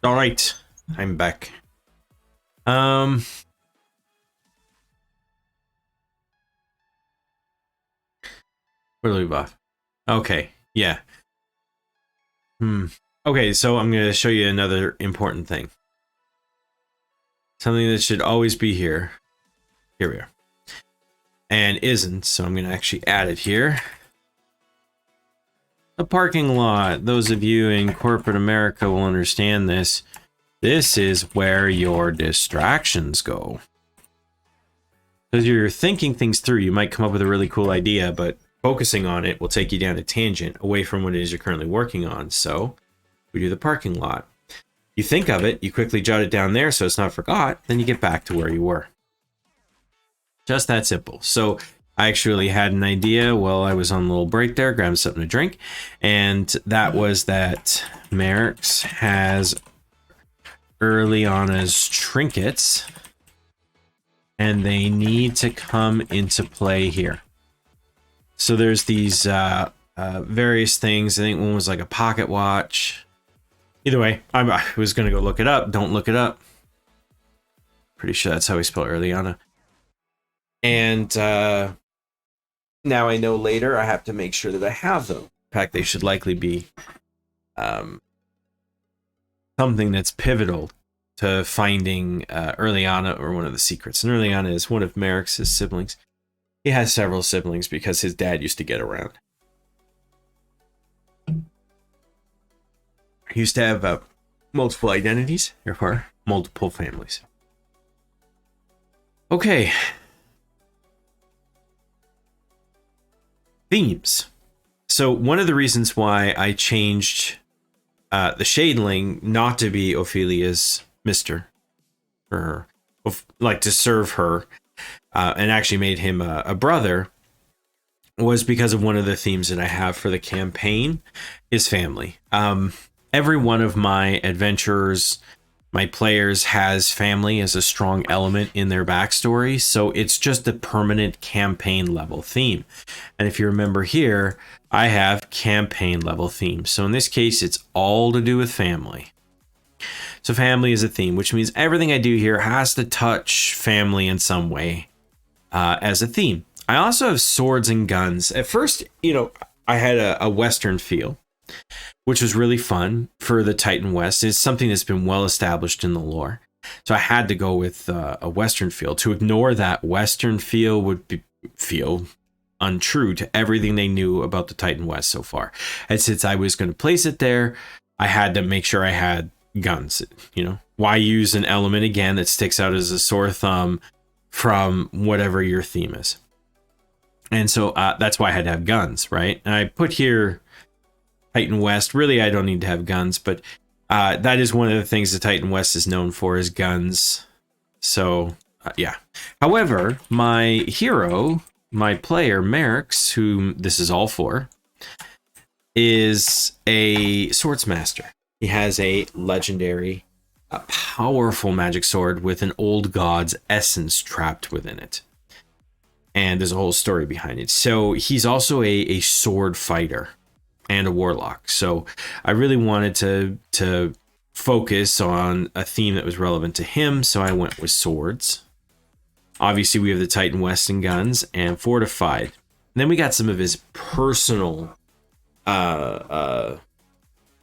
All right, I'm back. Where do we leave off? Okay, yeah. Okay, so I'm going to show you another important thing. Something that should always be here. Here we are. And isn't, so I'm going to actually add it here. The parking lot. Those of you in corporate America will understand this. This is where your distractions go. Because you're thinking things through, you might come up with a really cool idea, but focusing on it will take you down a tangent away from what it is you're currently working on. So we do the parking lot. You think of it, you quickly jot it down there so it's not forgot, then you get back to where you were. Just that simple. So I actually had an idea while I was on a little break there, grabbing something to drink, and that was that Maerx has early on as trinkets, and they need to come into play here. So there's these various things. I think one was like a pocket watch. Either way, I was going to go look it up. Don't look it up. Pretty sure that's how we spell Earliana. And now I know later I have to make sure that I have them. In fact, they should likely be something that's pivotal to finding Earliana, or one of the secrets. And Earliana is one of Maerx's siblings. He has several siblings because his dad used to get around. He used to have multiple identities, therefore multiple families. Okay. Themes. So one of the reasons why I changed the Shadeling not to be Ophelia's Mister, for her, like to serve her, and actually made him a brother, was because of one of the themes that I have for the campaign is family. Every one of my adventurers, my players, has family as a strong element in their backstory, so it's just a permanent campaign level theme. And if you remember here, I have campaign level themes. So in this case, it's all to do with family. So family is a theme, which means everything I do here has to touch family in some way as a theme. I also have swords and guns. At first, I had a Western feel, which was really fun for the Titan West. It's something that's been well established in the lore. So I had to go with a Western feel. To ignore that Western feel would feel untrue to everything they knew about the Titan West so far. And since I was going to place it there, I had to make sure I had guns. Why use an element again that sticks out as a sore thumb from whatever your theme is? And so that's why I had to have guns, right? And I put here Titan West. Really, I don't need to have guns, but that is one of the things the Titan West is known for, is guns. So, yeah. However, my hero, my player, Maerx, whom this is all for, is a swordsmaster. He has a legendary, powerful magic sword with an old god's essence trapped within it. And there's a whole story behind it. So he's also a sword fighter and a warlock. So I really wanted to focus on a theme that was relevant to him, so I went with swords. Obviously, we have the Titan West and guns and fortified. And then we got some of his personal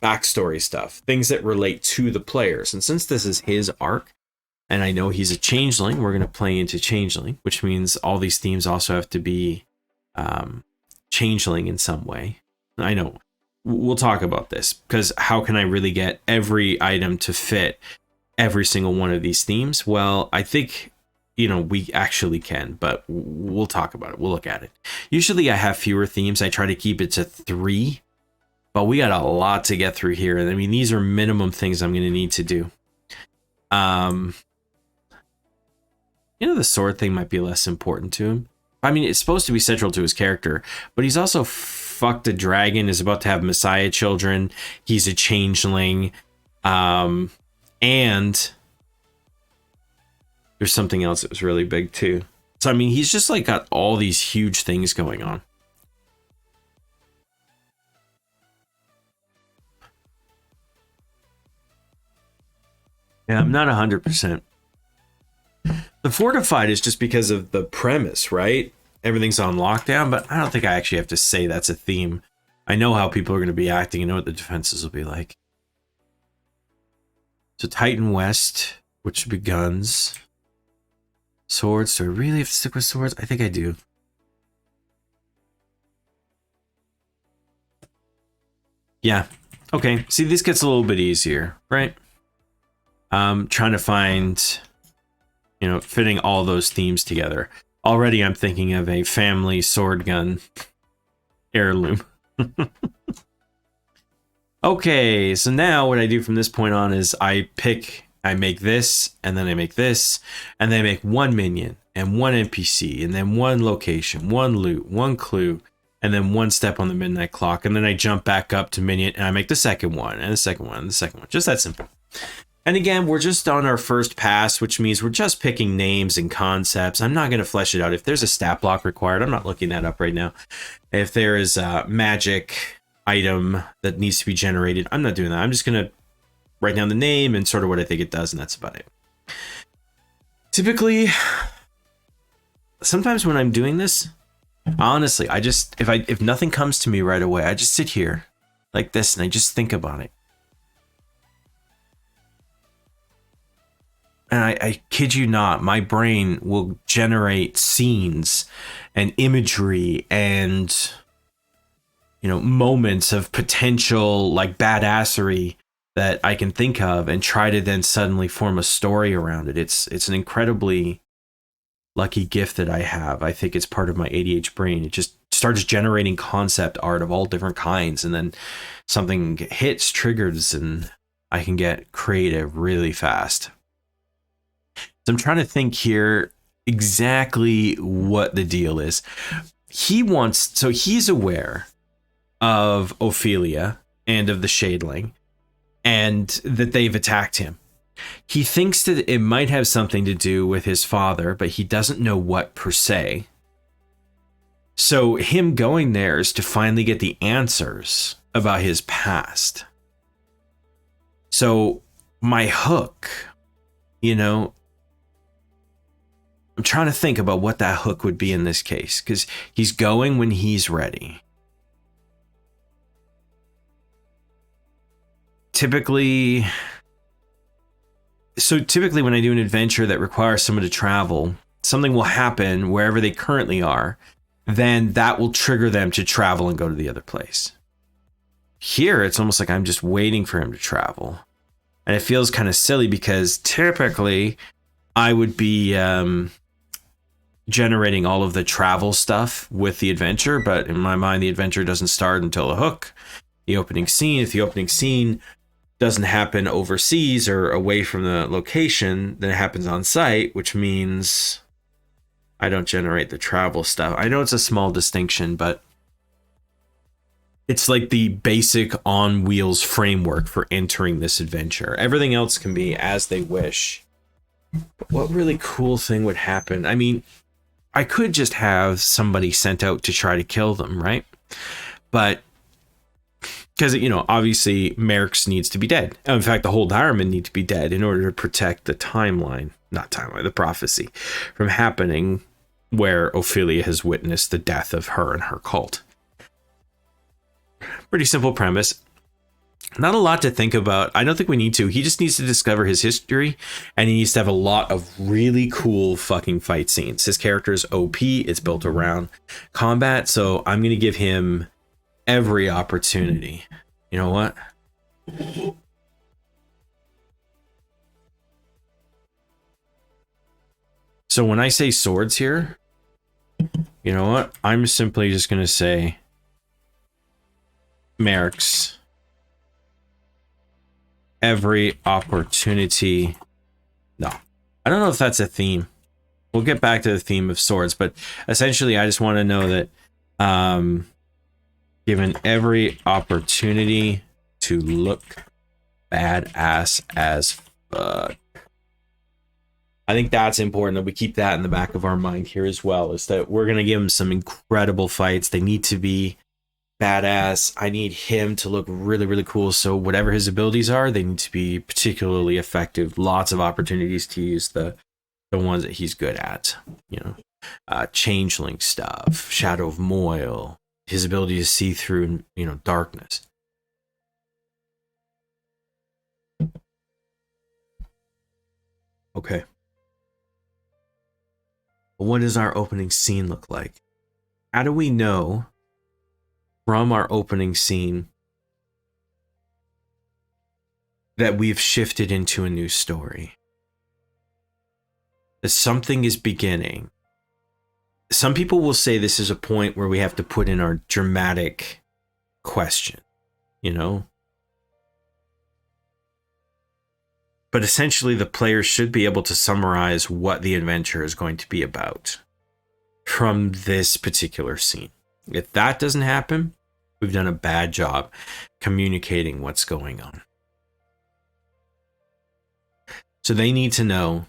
backstory stuff, things that relate to the players. And since this is his arc, and I know he's a changeling, we're going to play into changeling, which means all these themes also have to be changeling in some way. I know we'll talk about this, because how can I really get every item to fit every single one of these themes? Well, I think, we actually can, but we'll talk about it. We'll look at it. Usually I have fewer themes. I try to keep it to 3, but we got a lot to get through here. And I mean, these are minimum things I'm going to need to do. The sword thing might be less important to him. I mean, it's supposed to be central to his character, but he's also fucked a dragon, is about to have Messiah children. He's a changeling. And there's something else that was really big too. So, I mean, he's just like got all these huge things going on. Yeah, I'm not 100%. The fortified is just because of the premise, right? Everything's on lockdown, but I don't think I actually have to say that's a theme. I know how people are going to be acting. I know what the defenses will be like. So Titan West, which should be guns. Swords. Do I really have to stick with swords? I think I do. Yeah. Okay. See, this gets a little bit easier, right? Trying to find, fitting all those themes together. Already I'm thinking of a family sword gun heirloom. Okay, so now what I do from this point on is I make this, and then I make this, and then I make one minion, and one NPC, and then one location, one loot, one clue, and then one step on the midnight clock, and then I jump back up to minion, and I make the second one, and the second one, and the second one. Just that simple. And again, we're just on our first pass, which means we're just picking names and concepts. I'm not going to flesh it out. If there's a stat block required, I'm not looking that up right now. If there is a magic item that needs to be generated, I'm not doing that. I'm just going to write down the name and sort of what I think it does, and that's about it. Typically, sometimes when I'm doing this, honestly, I just, if nothing comes to me right away, I just sit here like this and I just think about it. And I kid you not, my brain will generate scenes and imagery and, moments of potential like badassery that I can think of and try to then suddenly form a story around it. It's an incredibly lucky gift that I have. I think it's part of my ADH brain. It just starts generating concept art of all different kinds, and then something hits, triggers, and I can get creative really fast. So I'm trying to think here exactly what the deal is. He's aware of Ophelia and of the Shadeling, and that they've attacked him. He thinks that it might have something to do with his father, but he doesn't know what per se. So him going there is to finally get the answers about his past. So my hook, I'm trying to think about what that hook would be in this case, because he's going when he's ready. Typically, when I do an adventure that requires someone to travel, something will happen wherever they currently are. Then that will trigger them to travel and go to the other place. Here, it's almost like I'm just waiting for him to travel. And it feels kind of silly because typically I would be generating all of the travel stuff with the adventure, but in my mind, the adventure doesn't start until the hook, the opening scene. If the opening scene doesn't happen overseas or away from the location, then it happens on site, which means I don't generate the travel stuff. I know it's a small distinction, but it's like the basic on wheels framework for entering this adventure. Everything else can be as they wish. But what really cool thing would happen? I mean, I could just have somebody sent out to try to kill them, right? But because, obviously Maerx needs to be dead. In fact, the whole diamond need to be dead in order to protect the the prophecy from happening where Ophelia has witnessed the death of her and her cult. Pretty simple premise. Not a lot to think about. I don't think we need to. He just needs to discover his history, and he needs to have a lot of really cool fucking fight scenes. His character is OP. It's built around combat, so I'm going to give him every opportunity. You know what? So when I say swords here, you know what? I'm simply just going to say Maerx. Every opportunity. No, I don't know if that's a theme. We'll get back to the theme of swords, but essentially I just want to know that given every opportunity to look badass as fuck. I think that's important that we keep that in the back of our mind here as well, is that we're going to give them some incredible fights. They need to be badass. I need him to look really, really cool. So whatever his abilities are, they need to be particularly effective. Lots of opportunities to use the ones that he's good at. You know, changeling stuff, Shadow of Moil, his ability to see through, you know, darkness. Okay. What does our opening scene look like? How do we know from our opening scene that we've shifted into a new story? That something is beginning. Some people will say this is a point where we have to put in our dramatic question, you know? But essentially, the player should be able to summarize what the adventure is going to be about from this particular scene. If that doesn't happen, we've done a bad job communicating what's going on. So they need to know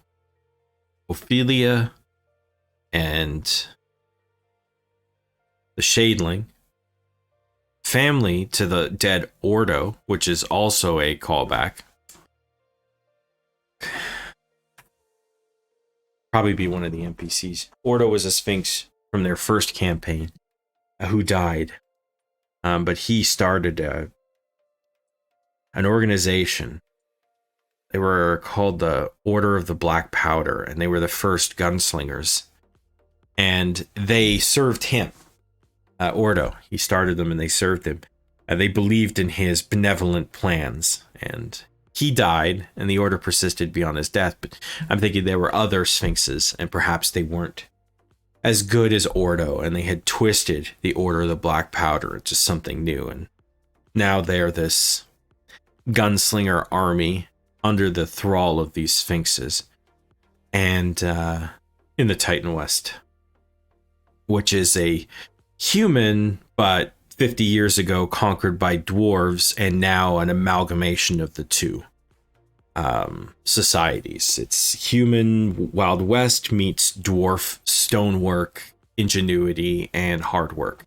Ophelia and the Shadeling, family to the dead Ordo, which is also a callback. Probably be one of the NPCs. Ordo was a Sphinx from their first campaign who died. But he started an organization. They were called the Order of the Black Powder, and they were the first gunslingers. And they served him, Ordo. He started them and they served him. They believed in his benevolent plans, and he died, and the Order persisted beyond his death. But I'm thinking there were other Sphinxes, and perhaps they weren't as good as Ordo, and they had twisted the Order of the Black Powder into something new. And now they're this gunslinger army under the thrall of these Sphinxes. And in the Titan West, which is a human, but 50 years ago conquered by dwarves, and now an amalgamation of the two societies. It's human Wild West meets dwarf stonework, ingenuity, and hard work.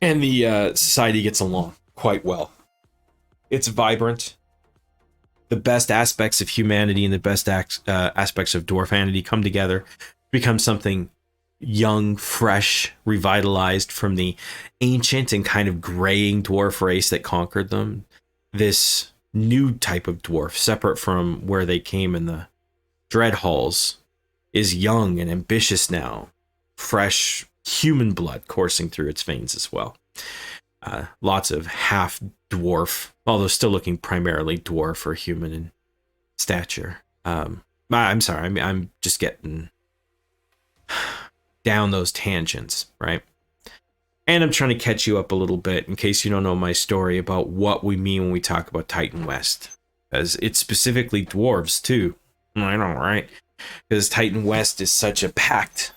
And the society gets along quite well. It's vibrant. The best aspects of humanity and the best aspects of dwarfanity come together, become something young, fresh, revitalized from the ancient and kind of graying dwarf race that conquered them. This new type of dwarf, separate from where they came in the Dread Halls, is young and ambitious now. Fresh human blood coursing through its veins as well. Lots of half dwarf, although still looking primarily dwarf or human in stature. I'm sorry, I'm just getting down those tangents, right? And I'm trying to catch you up a little bit in case you don't know my story about what we mean when we talk about Titan West. As it's specifically dwarves too. I know, right? Because Titan West is such a packed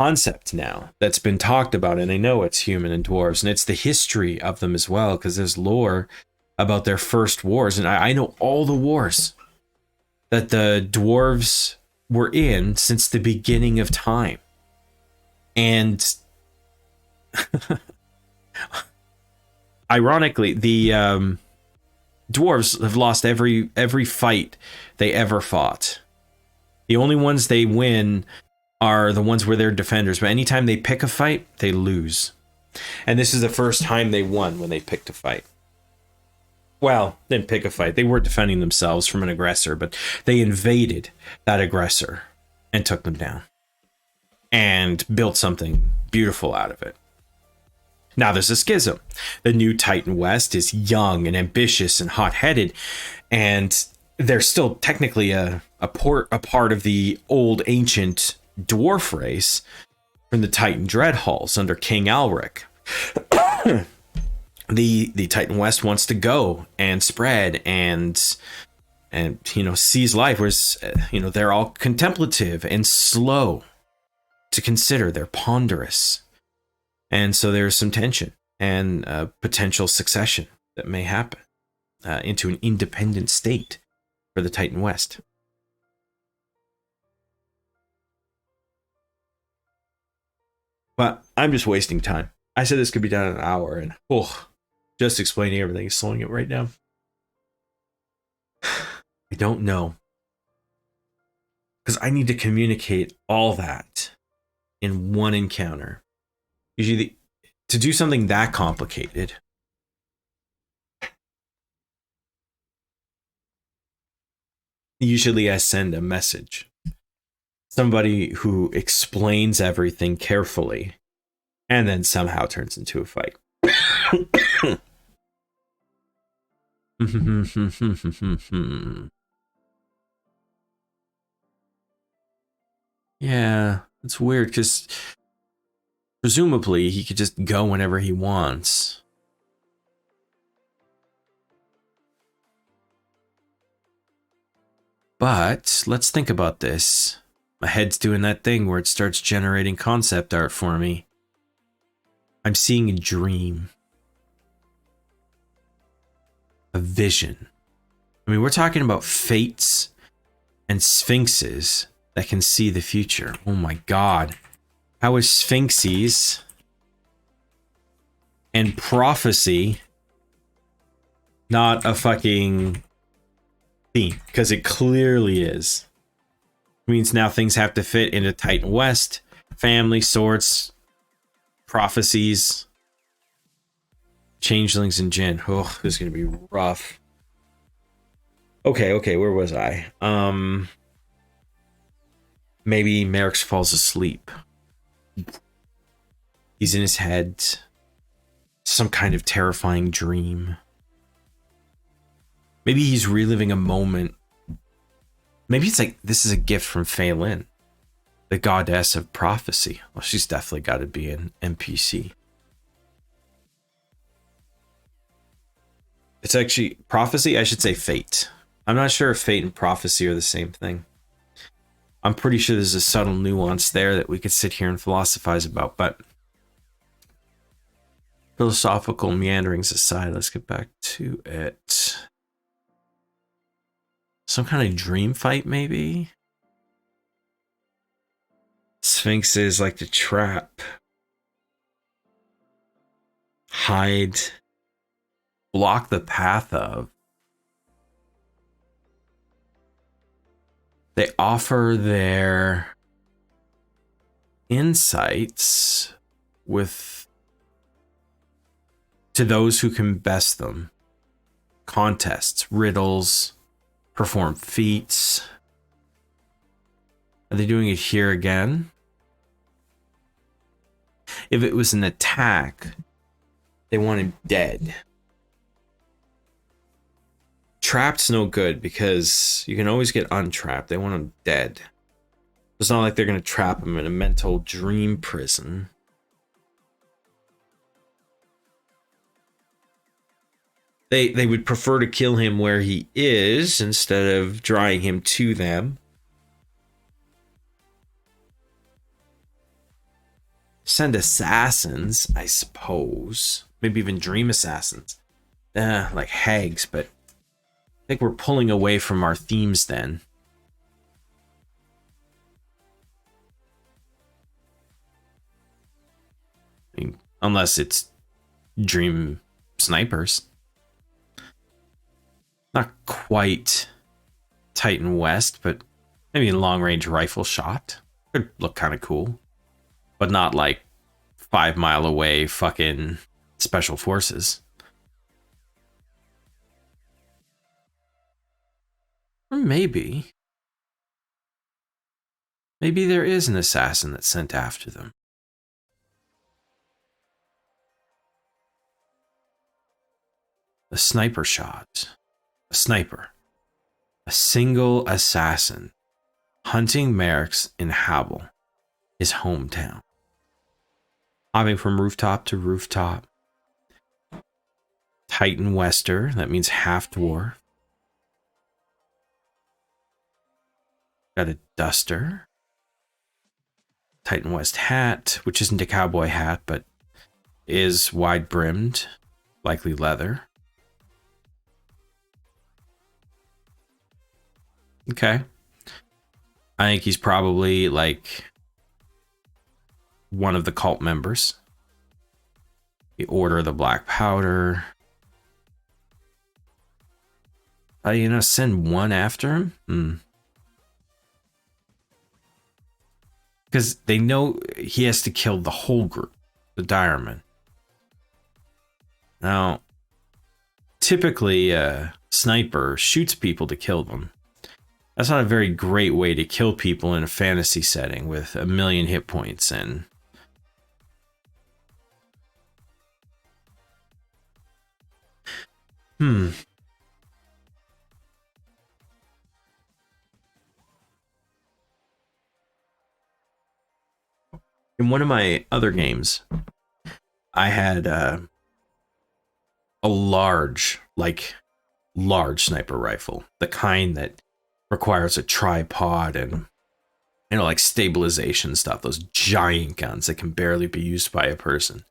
concept now that's been talked about, and I know it's human and dwarves, and it's the history of them as well, because there's lore about their first wars, and I know all the wars that the dwarves were in since the beginning of time. And ironically, the dwarves have lost every fight they ever fought. The only ones they win are the ones where they're defenders, but anytime they pick a fight, they lose. And this is the first time they won when they picked a fight. Well, didn't pick a fight. They weren't defending themselves from an aggressor, but they invaded that aggressor and took them down and built something beautiful out of it. Now there's a schism. The new Titan West is young and ambitious and hot-headed, and they're still technically a part of the old ancient dwarf race from the Titan Dread Halls under King Alric. The Titan West wants to go and spread and seize life, whereas they're all contemplative and slow to consider. They're ponderous, and so there's some tension and potential succession that may happen into an independent state for the Titan West. But I'm just wasting time. I said this could be done in an hour, and just explaining everything is slowing it right down. I don't know. Because I need to communicate all that in one encounter. Usually, to do something that complicated, usually I send a message. Somebody who explains everything carefully and then somehow turns into a fight. Yeah, it's weird because presumably he could just go whenever he wants. But let's think about this. My head's doing that thing where it starts generating concept art for me. I'm seeing a dream. A vision. I mean, we're talking about fates and sphinxes that can see the future. Oh my god. How is sphinxes and prophecy not a fucking theme? Because it clearly is. It means now things have to fit into Titan West, family, swords, prophecies, changelings, and Jin. Oh, this is gonna be rough. Okay, where was I? Maybe Maerx falls asleep. He's in his head. Some kind of terrifying dream. Maybe he's reliving a moment. Maybe it's like this is a gift from Fei Lin, the goddess of prophecy. Well, she's definitely got to be an NPC. It's actually prophecy. I should say fate. I'm not sure if fate and prophecy are the same thing. I'm pretty sure there's a subtle nuance there that we could sit here and philosophize about, but philosophical meanderings aside, let's get back to it. Some kind of dream fight, maybe? Sphinxes like to trap, hide, block the path of. They offer their insights to those who can best them. Contests, riddles, perform feats. Are they doing it here again? If it was an attack, they want him dead. Trapped's no good because you can always get untrapped. They want him dead. It's not like they're going to trap him in a mental dream prison. They would prefer to kill him where he is instead of drawing him to them. Send assassins, I suppose. Maybe even dream assassins. Like hags, but I think we're pulling away from our themes then. I mean, unless it's dream snipers. Not quite Titan West, but maybe a long-range rifle shot. Could look kind of cool. But not like 5 mile away fucking special forces. Or maybe there is an assassin that's sent after them. A sniper shot. A sniper. A single assassin hunting Maerx in Havel, his hometown. Hopping from rooftop to rooftop. Titan Wester, that means half dwarf. Got a duster. Titan West hat, which isn't a cowboy hat, but is wide brimmed, likely leather. Okay. I think he's probably like one of the cult members. The Order of the Black Powder. Send one after him? Because they know he has to kill the whole group, the Diremen. Now, typically, a sniper shoots people to kill them. That's not a very great way to kill people in a fantasy setting with 1,000,000 hit points and... In one of my other games, I had a large sniper rifle, the kind that requires a tripod and like stabilization stuff, those giant guns that can barely be used by a person.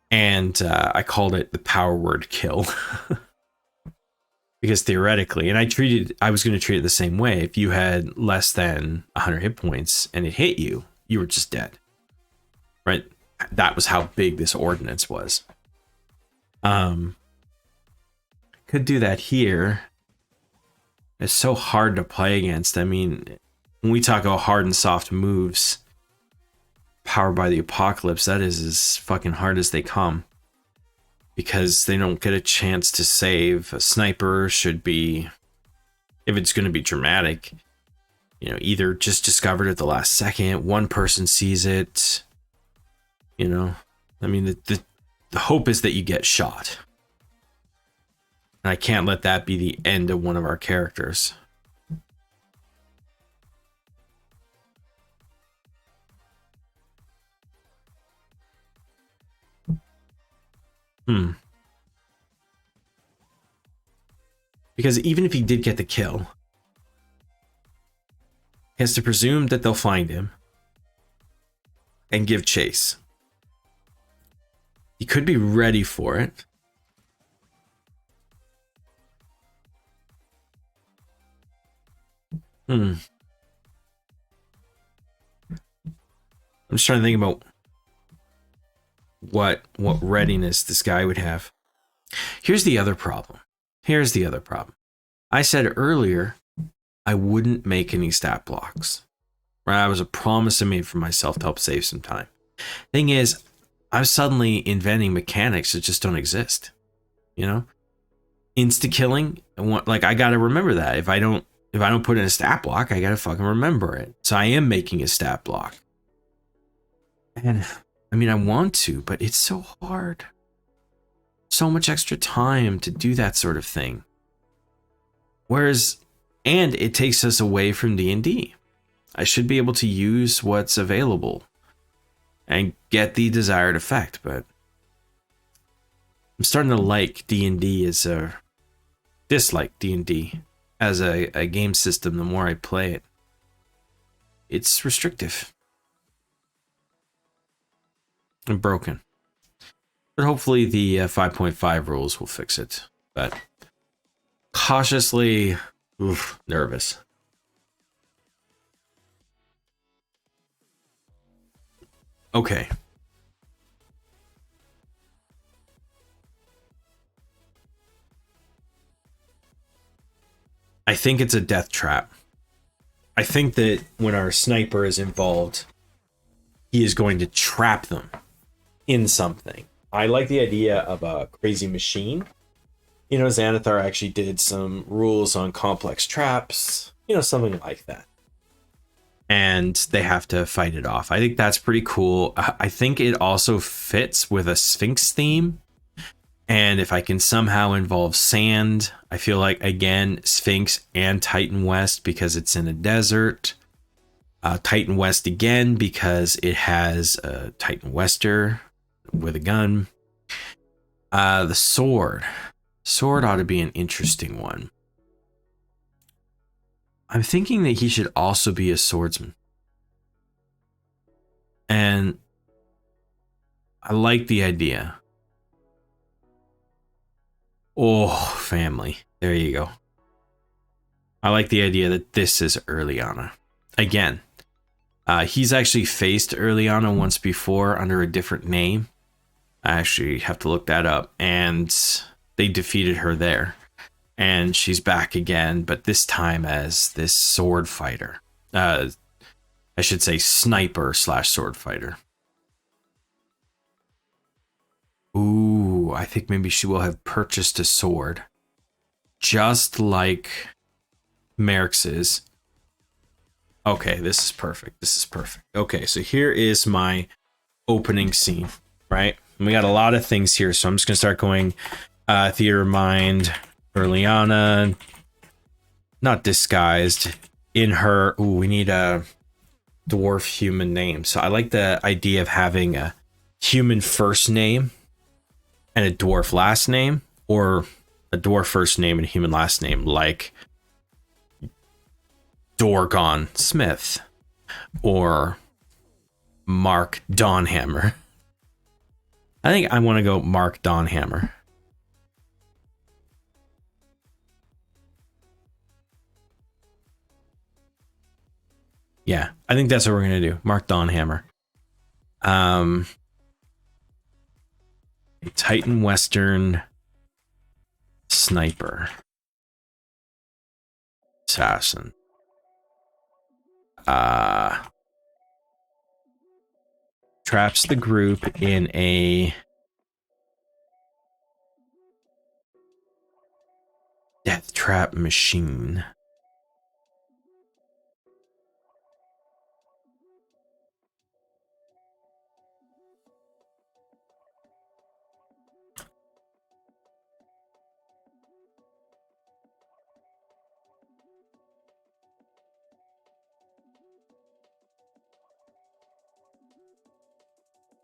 And I called it the power word kill. Because theoretically, and I was going to treat it the same way. If you had less than 100 hit points and it hit you, you were just dead. Right? That was how big this ordinance was. Could do that here. It's so hard to play against. I mean, when we talk about hard and soft moves, powered by the apocalypse, that is as fucking hard as they come. Because they don't get a chance to save. A sniper should be, if it's going to be dramatic, either just discovered at the last second, one person sees it, I mean, the hope is that you get shot. And I can't let that be the end of one of our characters. Because even if he did get the kill, he has to presume that they'll find him and give chase. He could be ready for it. I'm just trying to think about what readiness this guy would have. Here's the other problem. I said earlier I wouldn't make any stat blocks. Right? It was a promise I made for myself to help save some time. Thing is, I'm suddenly inventing mechanics that just don't exist. Insta killing, I gotta remember that. If I don't put in a stat block, I gotta fucking remember it. So I am making a stat block. And I mean, I want to, but it's so hard. So much extra time to do that sort of thing. And it takes us away from D&D. I should be able to use what's available and get the desired effect, but I'm starting to like D&D dislike D&D as a game system the more I play it. It's restrictive and broken. But hopefully the 5.5 rules will fix it. But cautiously nervous. Okay. I think it's a death trap. I think that when our sniper is involved, he is going to trap them in something. I like the idea of a crazy machine. Xanathar actually did some rules on complex traps, something like that. And they have to fight it off. I think that's pretty cool. I think it also fits with a Sphinx theme. And if I can somehow involve sand, I feel like, again, Sphinx and Titan West because it's in a desert. Titan West again because it has a Titan Wester with a gun. The sword. Sword ought to be an interesting one. I'm thinking that he should also be a swordsman. And I like the idea. Oh, family. There you go. I like the idea that this is Earliana. Again, he's actually faced Earliana once before under a different name. I actually have to look that up. And they defeated her there. And she's back again, but this time as this sword fighter. I should say sniper slash sword fighter. Ooh, I think maybe she will have purchased a sword. Just like Maerx's. Okay, this is perfect. This is perfect. Okay, so here is my opening scene, right? And we got a lot of things here, so I'm just going to start going theater of mind, Earliana, not disguised, in her... Ooh, we need a dwarf human name. So I like the idea of having a human first name and a dwarf last name, or a dwarf first name and a human last name, like Dorgon Smith or Mark Donhammer. I think I want to go Mark Donhammer. Yeah, I think that's what we're going to do. Mark Donhammer. A Titan Western sniper. Assassin. Traps the group in a death trap machine.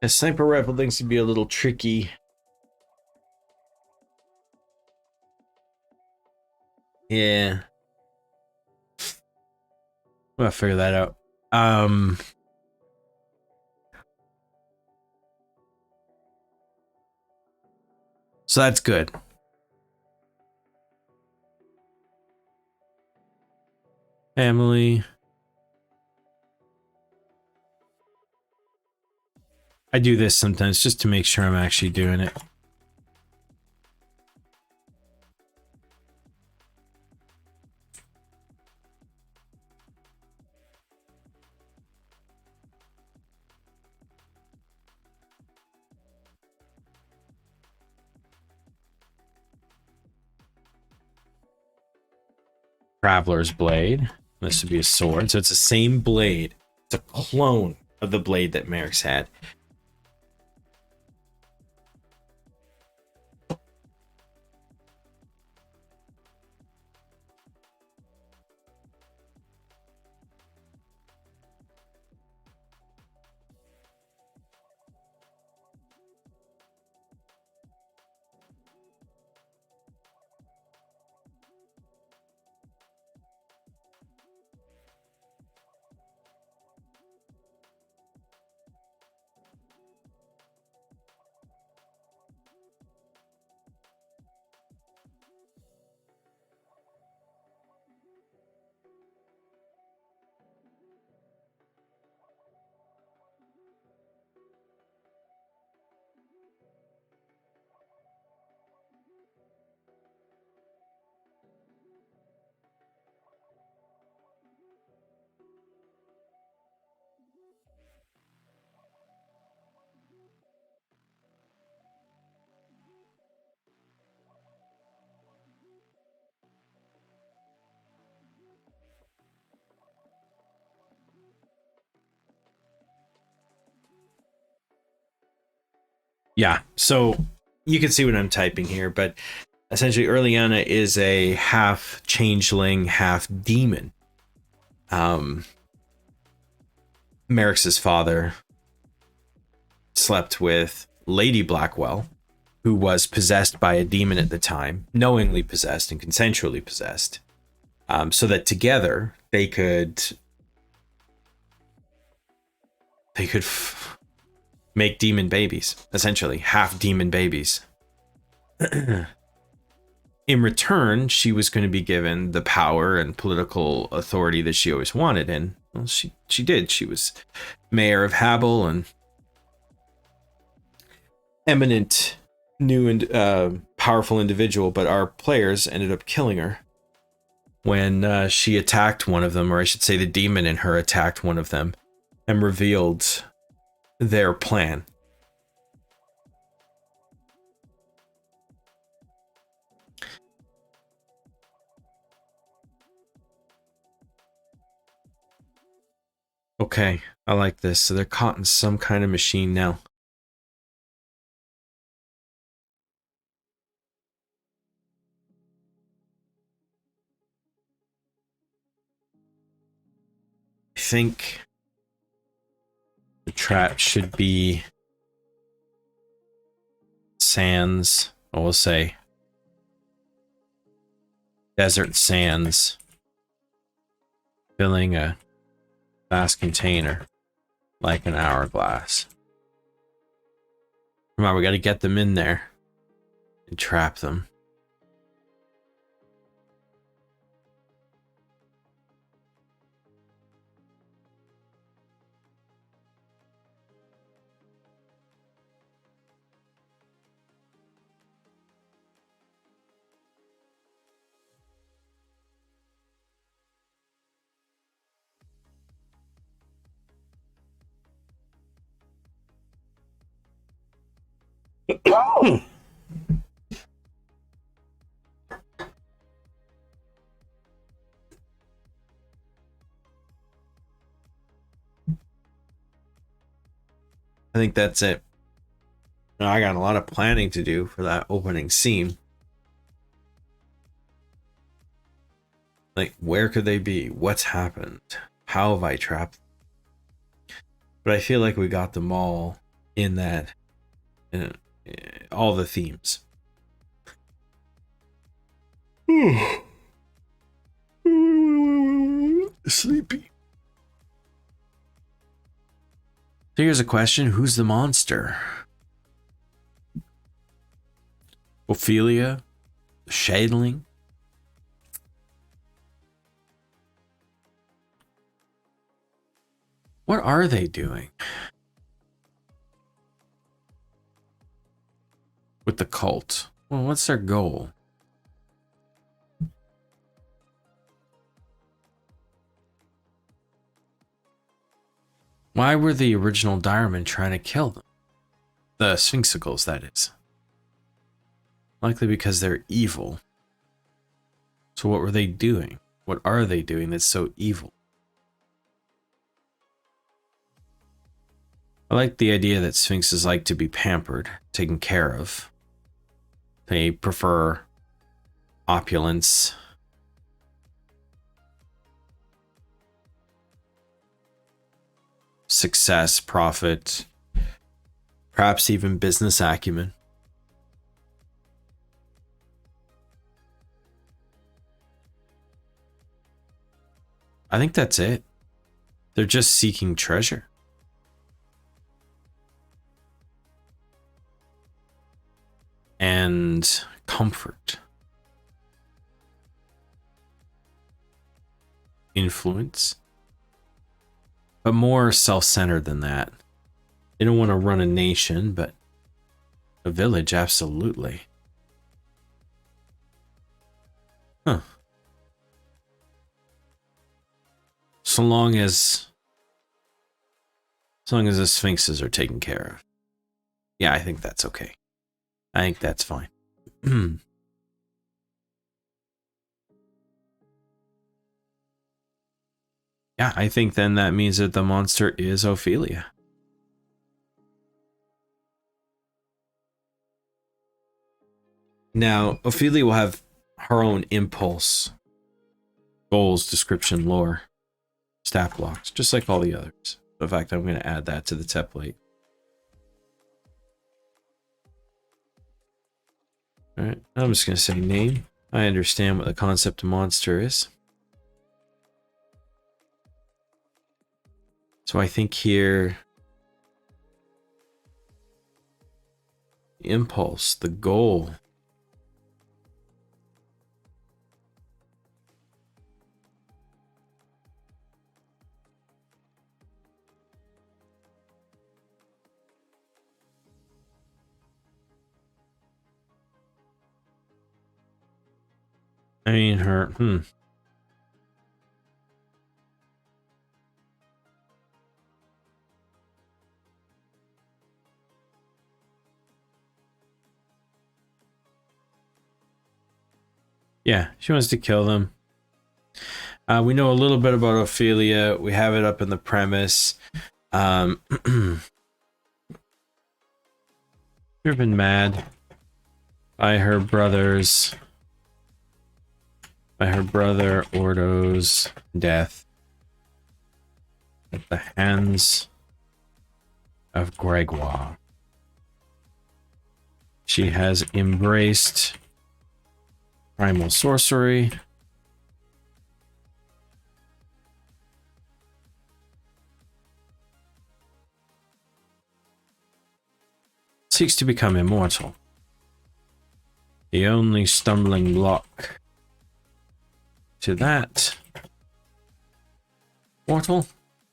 A sniper rifle things to be a little tricky. Yeah. I'll figure that out. So that's good. Family. I do this sometimes just to make sure I'm actually doing it. Traveler's blade. This would be a sword. So it's the same blade. It's a clone of the blade that Maerx had. Yeah, so you can see what I'm typing here, but essentially Earliana is a half changeling, half demon. Maerx's father slept with Lady Blackwell, who was possessed by a demon at the time, knowingly possessed and consensually possessed, so that together they could make demon babies, essentially half demon babies. In return, she was going to be given the power and political authority that she always wanted, and well, she did. She was mayor of Habel, and eminent, new and powerful individual, but our players ended up killing her when she attacked one of them, or I should say the demon in her attacked one of them and revealed their plan. Okay, I like this. So they're caught in some kind of machine now. I think the trap should be sands, I will say. Desert sands. Filling a vast container like an hourglass. Come on, we gotta get them in there and trap them. I think that's it. Now, I got a lot of planning to do for that opening scene. Like, where could they be? What's happened? How have I trapped them? But I feel like we got them all in that, all the themes. Sleepy. So here's a question. Who's the monster? Ophelia? Shadling? What are they doing with the cult? Well, what's their goal? Why were the original Diremen trying to kill them? The Sphinxicles, that is. Likely because they're evil. So what were they doing? What are they doing that's so evil? I like the idea that Sphinxes like to be pampered, taken care of. They prefer opulence. Success, profit, perhaps even business acumen. I think that's it. They're just seeking treasure. And comfort. Influence. But more self-centered than that. They don't want to run a nation, but a village, absolutely. Huh. So long as the Sphinxes are taken care of. Yeah, I think that's okay. I think that's fine. Yeah, I think then that means that the monster is Ophelia. Now, Ophelia will have her own impulse, goals, description, lore, stat blocks, just like all the others. In fact, I'm going to add that to the template. All right, I'm just going to say name. I understand what the concept of monster is. So I think here, the impulse, the goal. I mean, her. Yeah, she wants to kill them. We know a little bit about Ophelia. We have it up in the premise. Driven mad by her brothers, by her brother Ordo's death at the hands of Gregoire. She has embraced primal sorcery. Seeks to become immortal. The only stumbling block to that mortal,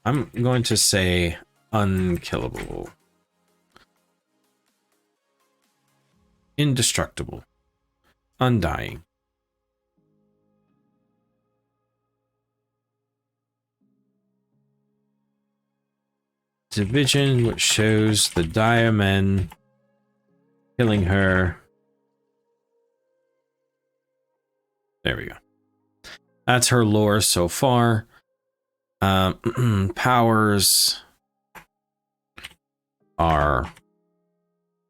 I'm going to say unkillable. Indestructible. Undying. Division which shows the dire men killing her. There we go. That's her lore so far. Powers are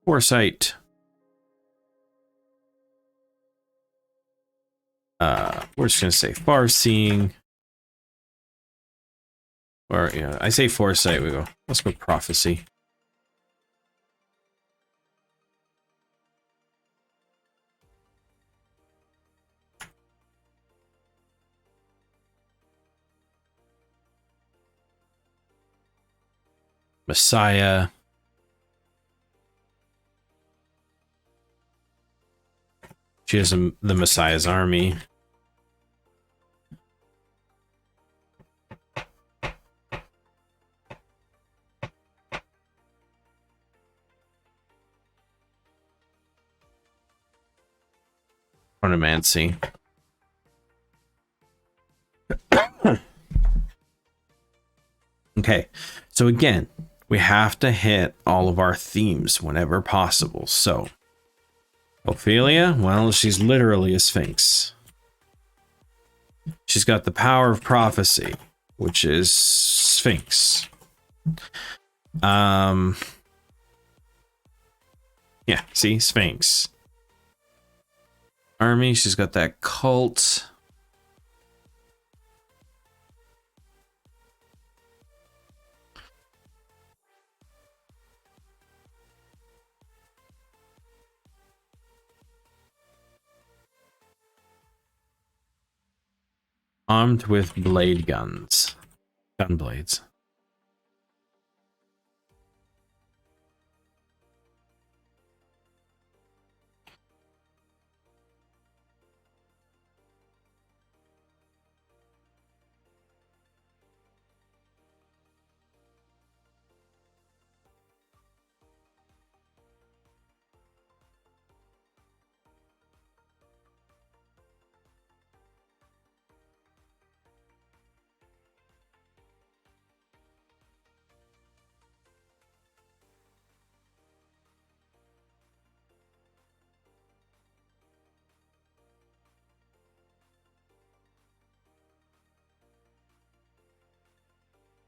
foresight. We're just gonna say far-seeing. Or, you know, I say foresight, we go, let's go prophecy. Messiah. She has the Messiah's army. Ornamency. Okay, so again, we have to hit all of our themes whenever possible. So, Ophelia, well, she's literally a sphinx. She's got the power of prophecy, which is sphinx. Yeah, see, sphinx. Army, she's got that cult. Armed with blade guns. Gun blades.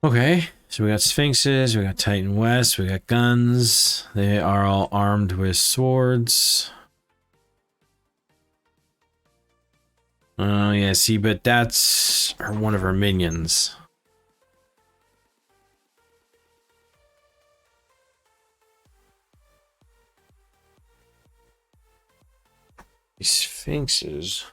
Okay, so we got sphinxes, we got Titan West, we got guns. They are all armed with swords. Oh, yeah, see, but that's one of her minions. These sphinxes.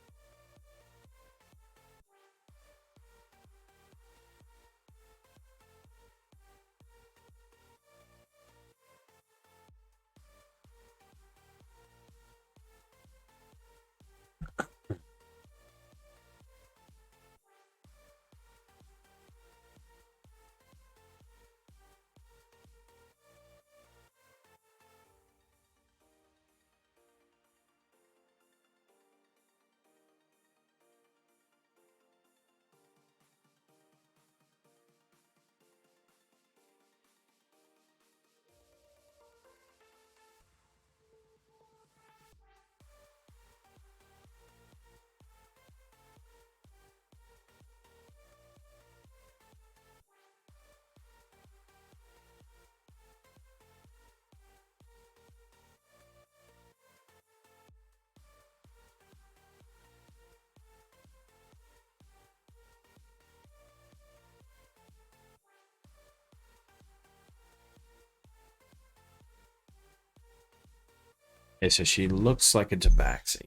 Okay, so she looks like a tabaxi.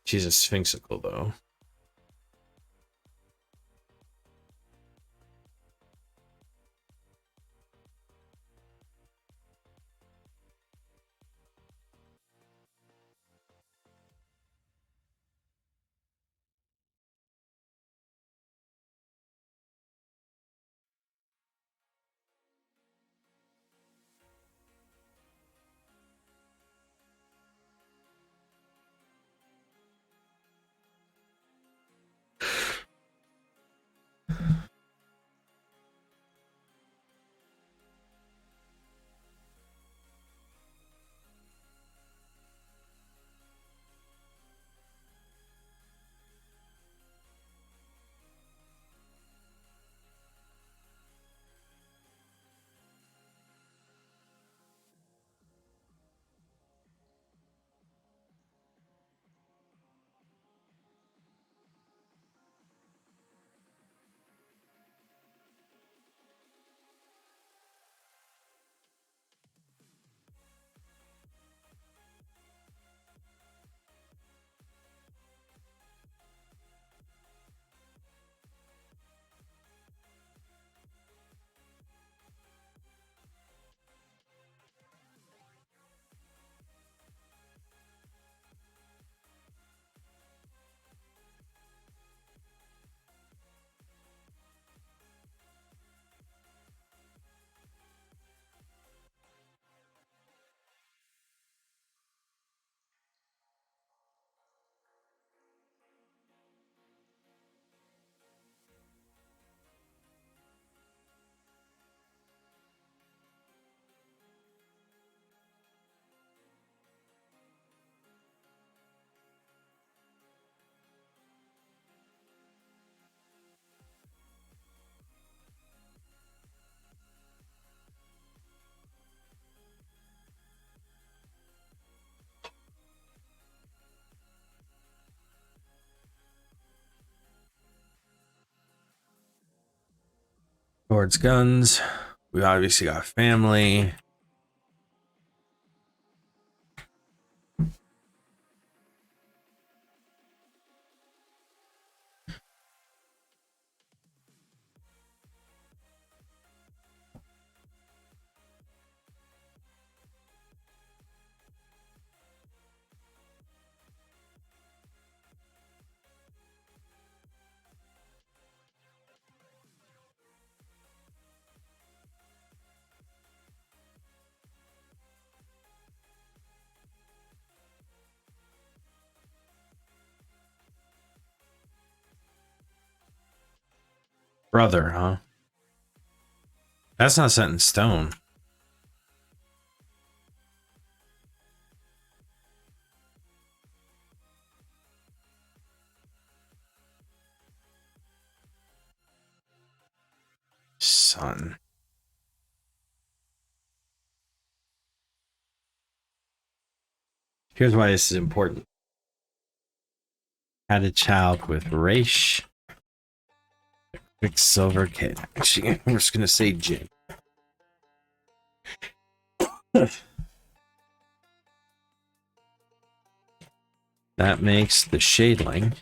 She's a sphinxical, though. Towards guns. We obviously got family. Brother, huh? That's not set in stone. Son. Here's why this is important. Had a child with Raish. Quicksilver Kid. Actually, I'm just going to say Jin. That makes the Shadeling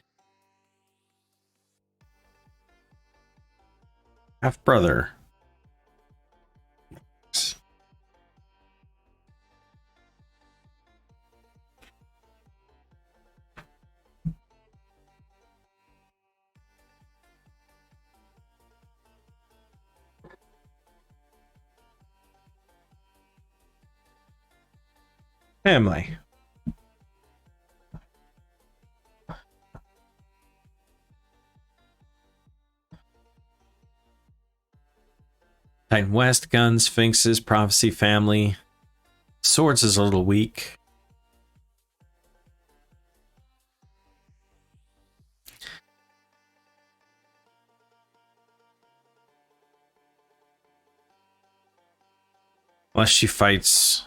half brother. Family. Titan West, guns, sphinxes, prophecy, family. Swords is a little weak. Unless she fights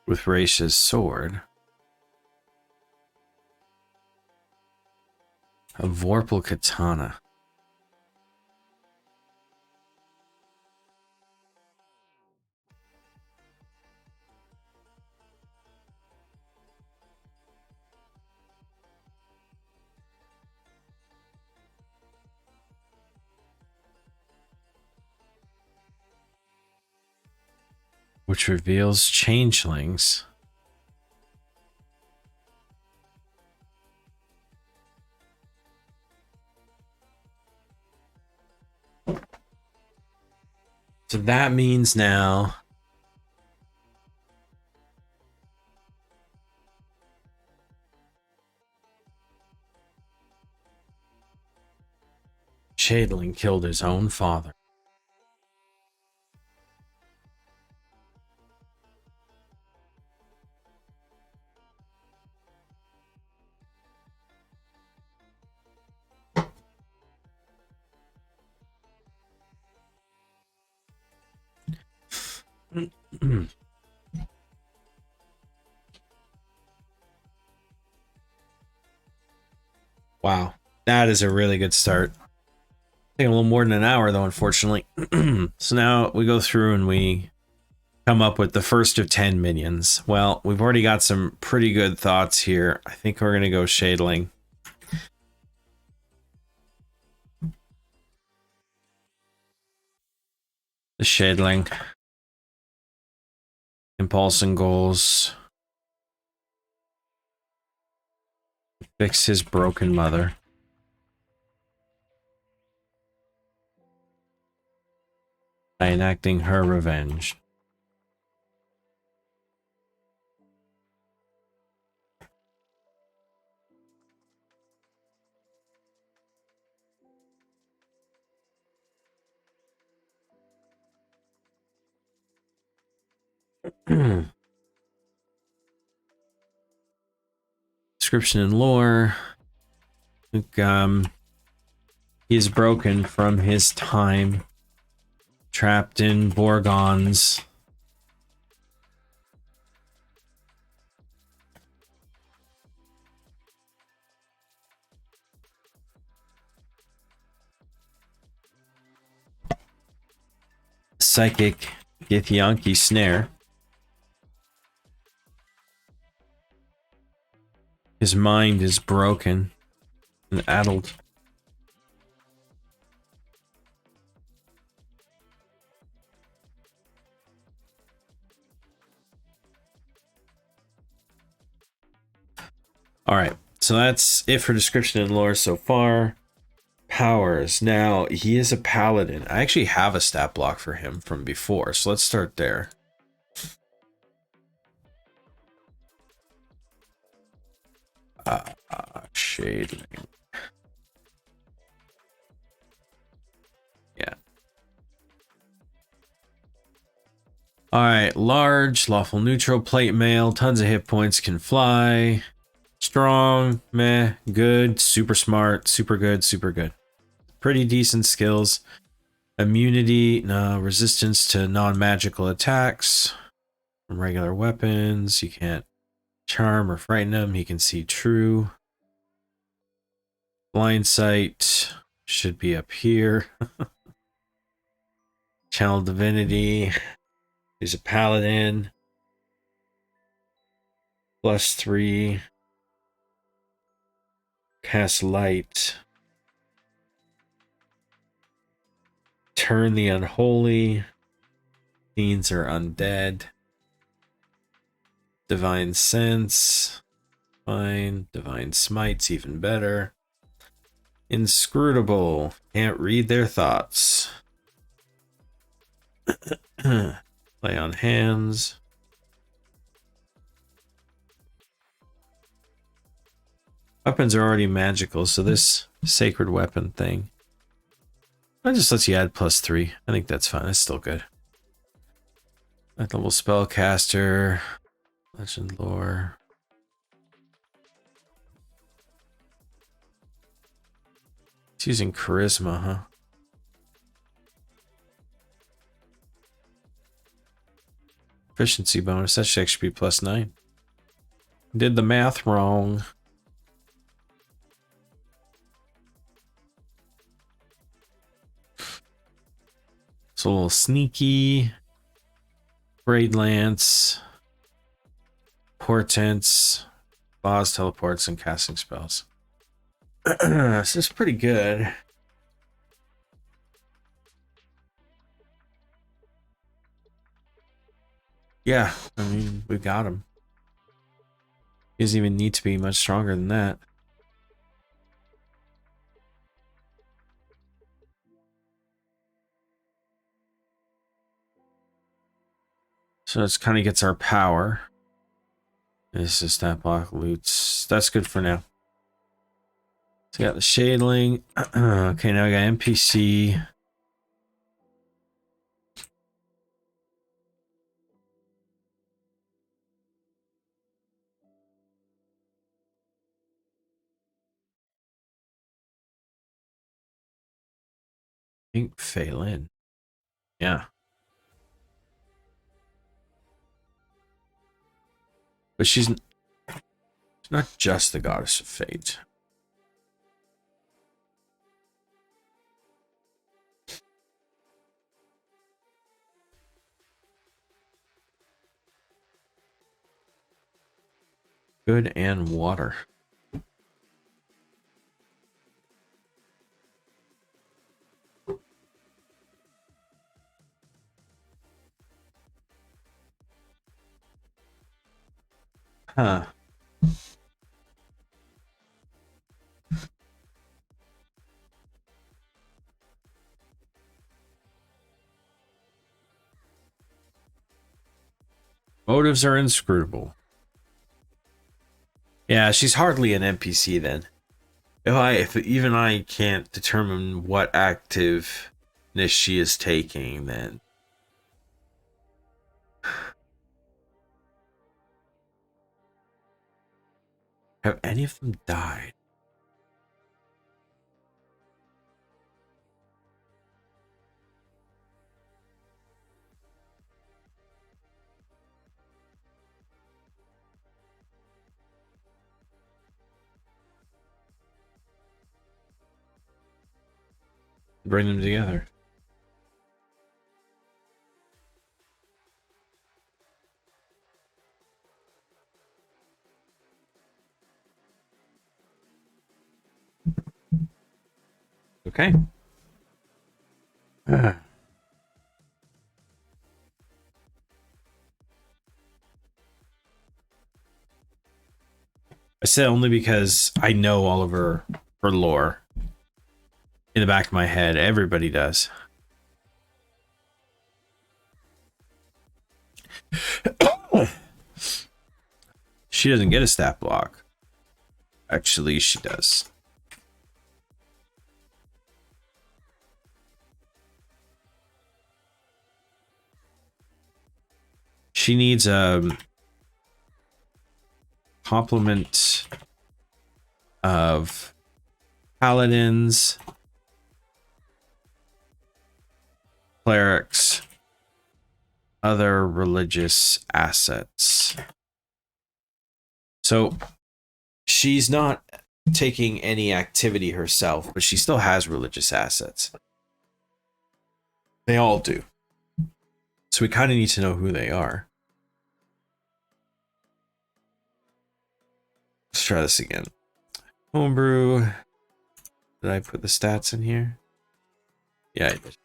with Raish's sword. A Vorpal Katana. which reveals changelings. So that means now Shadeling killed his own father. Wow, that is a really good start. Taking a little more than an hour though, unfortunately. So now we go through and we come up with the first of 10 minions. Well, we've already got some pretty good thoughts here. I think we're gonna go Shadeling. The Shadeling. Impulse and goals. Fix his broken mother. By enacting her revenge. Description and lore. He is broken from his time trapped in Borgons. Psychic Githyanki snare. His mind is broken and addled. Alright, so that's it for description and lore so far. Powers. Now, he is a paladin. I actually have a stat block for him from before, so let's start there. Shading. Yeah. Alright, large, lawful neutral, plate mail, tons of hit points, can fly. Strong, meh, good, super smart, super good, super good. Pretty decent skills. Immunity, no, resistance to non-magical attacks from regular weapons. You can't charm or frighten him. He can see true. Blind sight should be up here. Channel divinity. He's a paladin. +3. Cast light. Turn the unholy. Fiends are undead. Divine sense. Fine. Divine smite's even better. Inscrutable. Can't read their thoughts. Play on hands. Weapons are already magical, so this sacred weapon thing, that just lets you add +3. I think that's fine. That's still good. Ninth level spellcaster. Legend lore. It's using charisma, huh? Efficiency bonus. That should actually be +9. Did the math wrong. It's a little sneaky. Braid Lance. Portents. Boss teleports and casting spells. This is pretty good. Yeah, I mean, we got him. He doesn't even need to be much stronger than that. So it kind of gets our power. This is stat block loots. That's good for now. So we got the Shadeling. Okay, now we got NPC. I think Phelan. Yeah. But she's not just the goddess of fate. Good and water. Huh. Motives are inscrutable. Yeah, she's hardly an NPC then. If even I can't determine what activeness she is taking, then have any of them died? Bring them together. Okay. I said only because I know all of her lore in the back of my head. Everybody does. She doesn't get a stat block. Actually, she does. She needs a complement of paladins, clerics, other religious assets. So she's not taking any activity herself, but she still has religious assets. They all do. So we kind of need to know who they are. Let's try this again. Homebrew. Did I put the stats in here? Yeah, I did.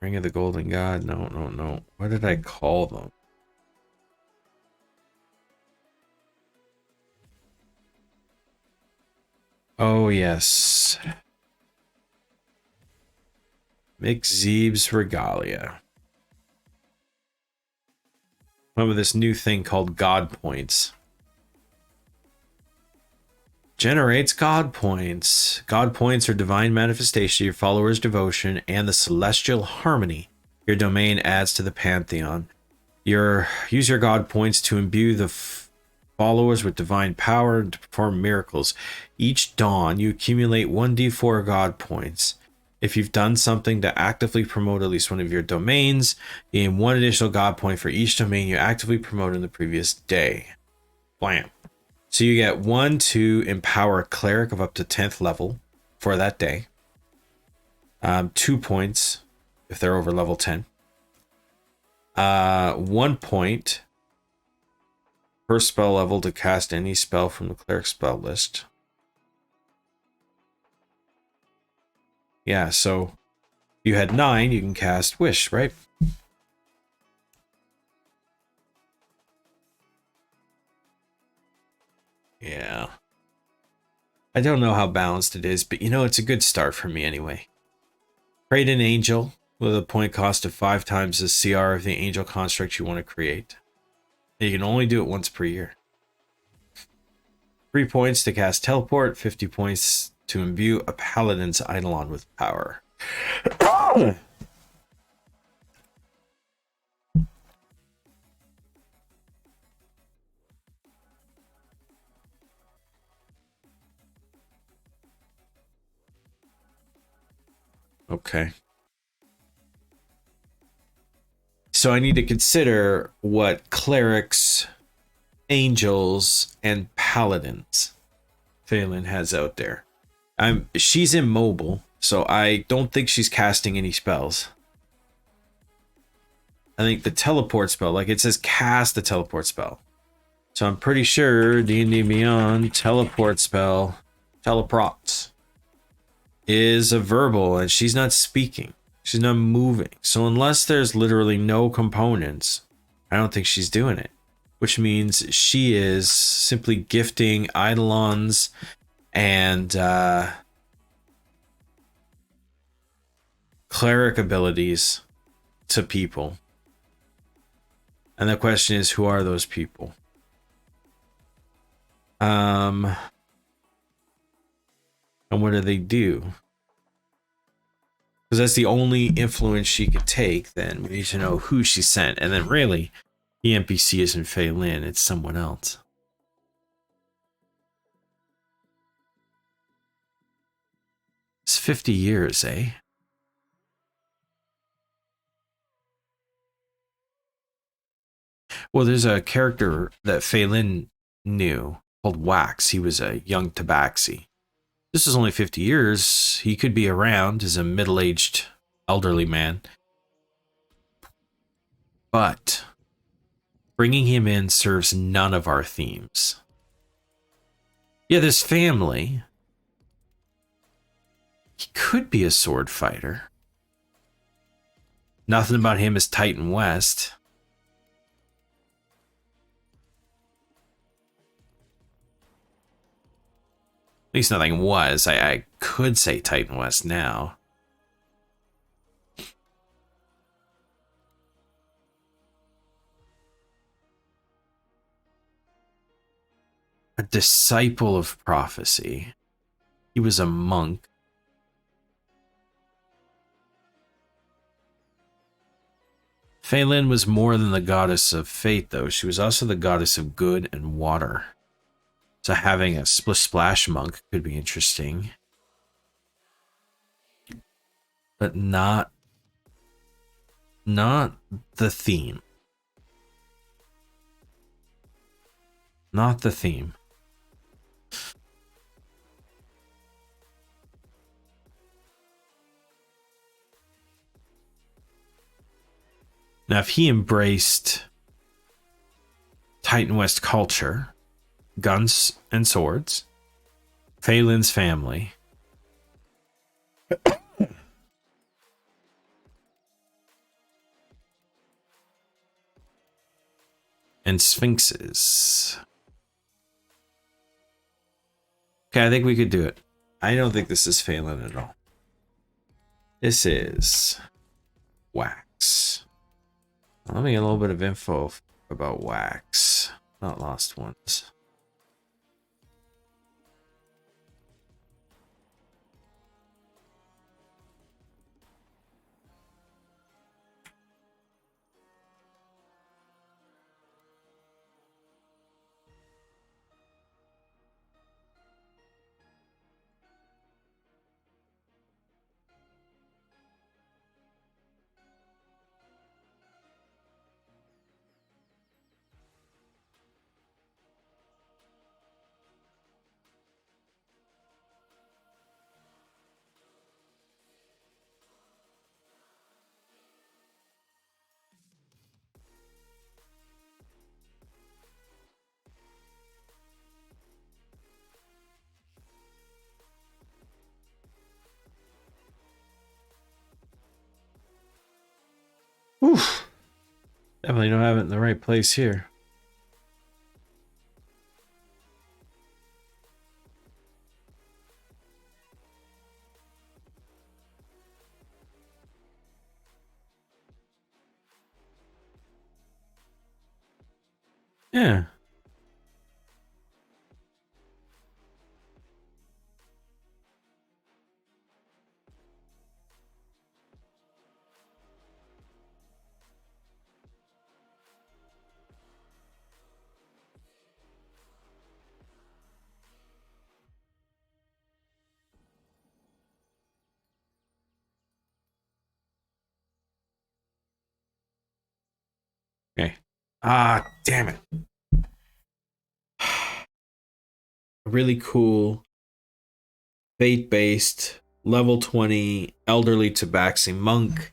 Ring of the Golden God. No. What did I call them? Oh, yes. McZeeb's Regalia. Remember this new thing called God Points. Generates God Points. God Points are divine manifestation of your followers' devotion and the celestial harmony your domain adds to the pantheon. Use your God Points to imbue the followers with divine power and to perform miracles. Each dawn, you accumulate 1d4 God Points. If you've done something to actively promote at least one of your domains, you gain 1 additional God Point for each domain you actively promoted in the previous day. Blam. So you get 1 to empower a cleric of up to 10th level for that day. 2 points if they're over level 10. 1 point per spell level to cast any spell from the cleric spell list. Yeah, so you had 9, you can cast Wish, right? Yeah. I don't know how balanced it is, but you know, it's a good start for me anyway. Create an angel with a point cost of 5 times the CR of the angel construct you want to create. You can only do it once per year. 3 points to cast teleport, 50 points to imbue a paladin's eidolon with power. Okay. So I need to consider what clerics, angels, and paladins Phelan has out there. She's immobile, so I don't think she's casting any spells. I think the teleport spell, like it says cast the teleport spell. So I'm pretty sure D&D Beyond teleport spell, teleports, is a verbal and she's not speaking. She's not moving. So unless there's literally no components, I don't think she's doing it. Which means she is simply gifting eidolons and cleric abilities to people. And the question is, who are those people? And what do they do? Because that's the only influence she could take. Then we need to know who she sent. And then really, the NPC isn't Fei Lin, it's someone else. It's 50 years, eh? Well, there's a character that Fei Lin knew called Wax. He was a young tabaxi. This is only 50 years. He could be around as a middle-aged elderly man. But bringing him in serves none of our themes. Yeah, this family. He could be a sword fighter. Nothing about him is Titan West. At least nothing was. I could say Titan West now. A disciple of prophecy. He was a monk. Fei Lin was more than the goddess of fate, though. She was also the goddess of good and water. So having a splish splash monk could be interesting. But not the theme. Not the theme. Now, if he embraced Titan West culture, guns and swords, Fei Lin's family, and sphinxes. Okay, I think we could do it. I don't think this is Fei Lin at all. This is Wax. Let me get a little bit of info about Wax. Not Lost Ones. Oof. Definitely don't have it in the right place here. Yeah. Okay. Ah, damn it. A really cool, fate-based, level 20, elderly tabaxi monk.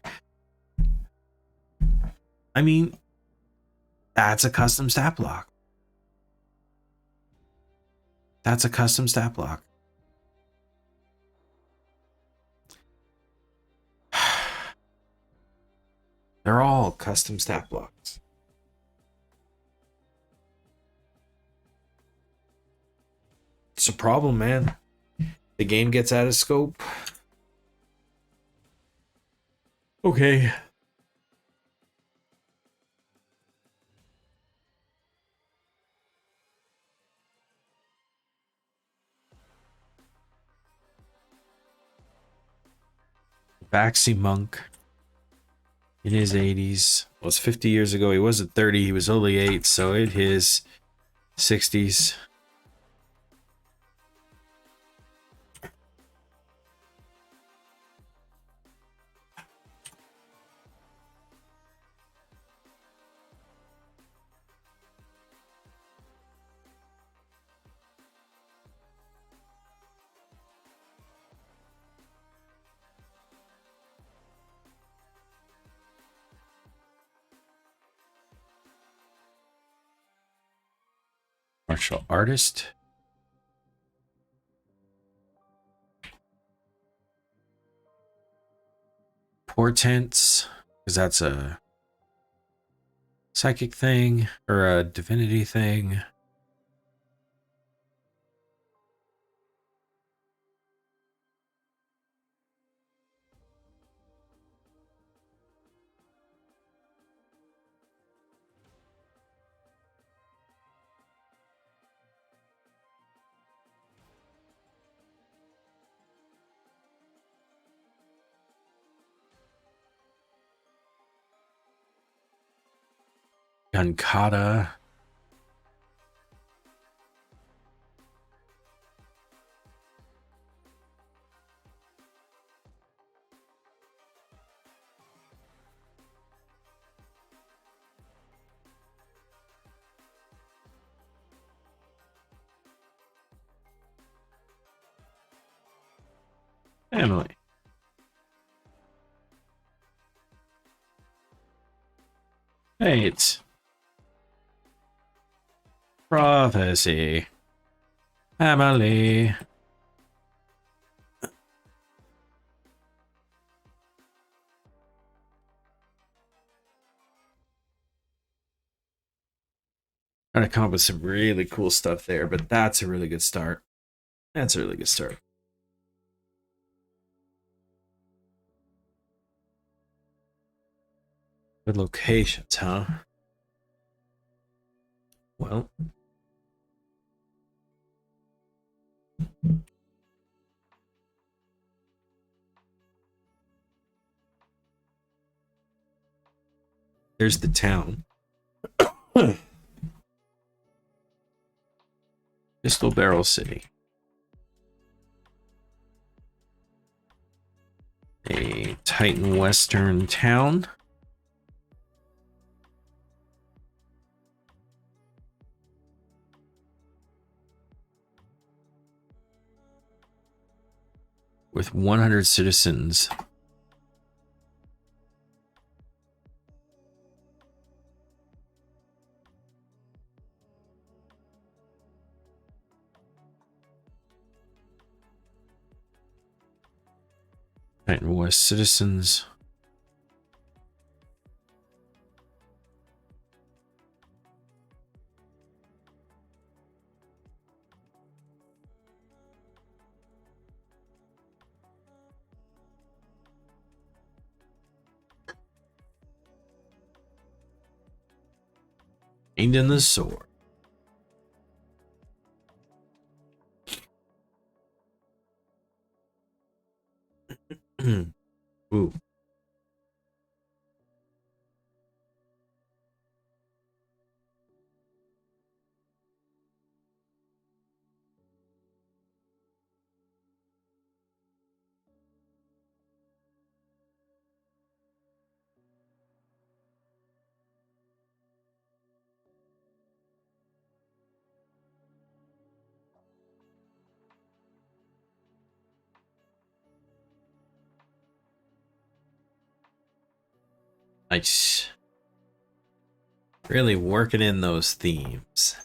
I mean, that's a custom stat block. That's a custom stat block. They're all custom stat blocks. It's a problem, man. The game gets out of scope. Okay. Baxi monk in his 80s. Well, it's 50 years ago. He wasn't 30. He was only 8. So in his 60s. Martial artist. Portents. Because that's a psychic thing or a divinity thing. Gankata. Family. Fate. Prophecy. Family. Trying to come up with some really cool stuff there, but that's a really good start. That's a really good start. Good locations, huh? Well, there's the town. Pistol Barrel City. A Titan Western town. With 100 citizens. Titan West citizens. Aimed in the sword. Ooh. Nice. Really working in those themes.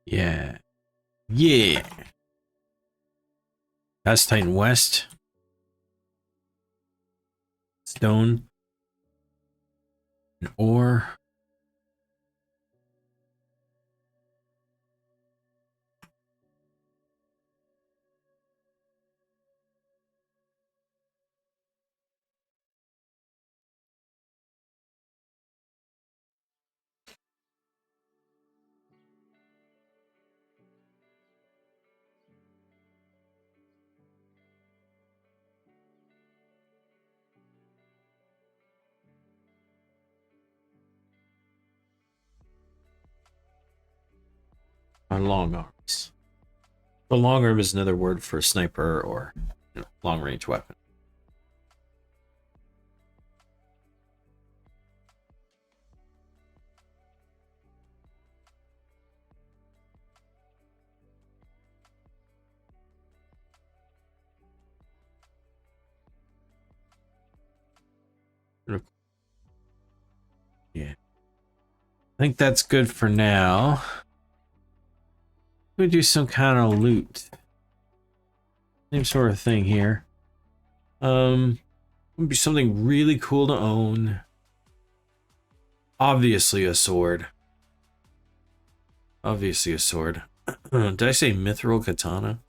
Yeah. Yeah. That's Titan West. Stone. And ore. On long arms. The long arm is another word for sniper or long range weapon. Yeah. I think that's good for now. We do some kind of loot. Same sort of thing here. Would be something really cool to own. Obviously a sword. Obviously a sword. Did I say mithril katana?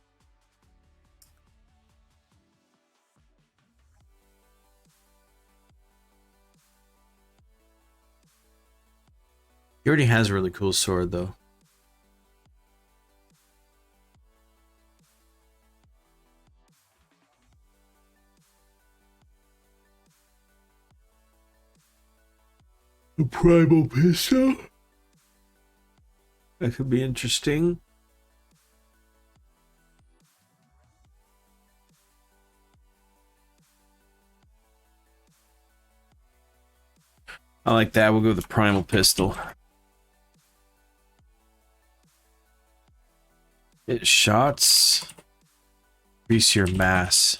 He already has a really cool sword though. A primal pistol? That could be interesting. I like that. We'll go with the primal pistol. Hit shots. Increase your mass,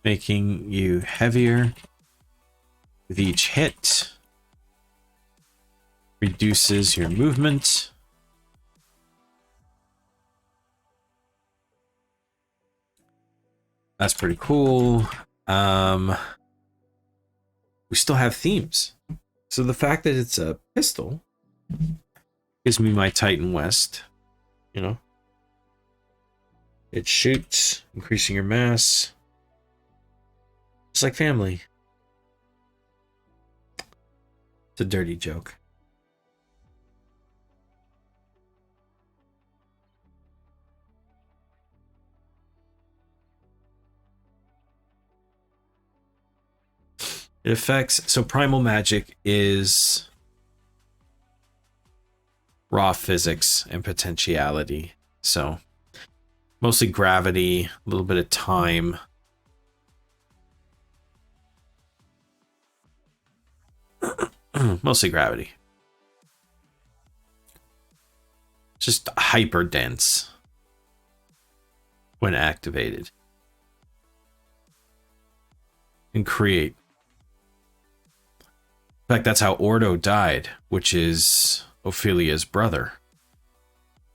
making you heavier with each hit. Reduces your movement. That's pretty cool. We still have themes. So the fact that it's a pistol gives me my Titan West, you know. It shoots, increasing your mass. It's like family. It's a dirty joke. It affects, so primal magic is raw physics and potentiality. So mostly gravity, a little bit of time. Mostly gravity. Just hyper dense when activated. And create. In fact, that's how Ordo died, which is Ophelia's brother.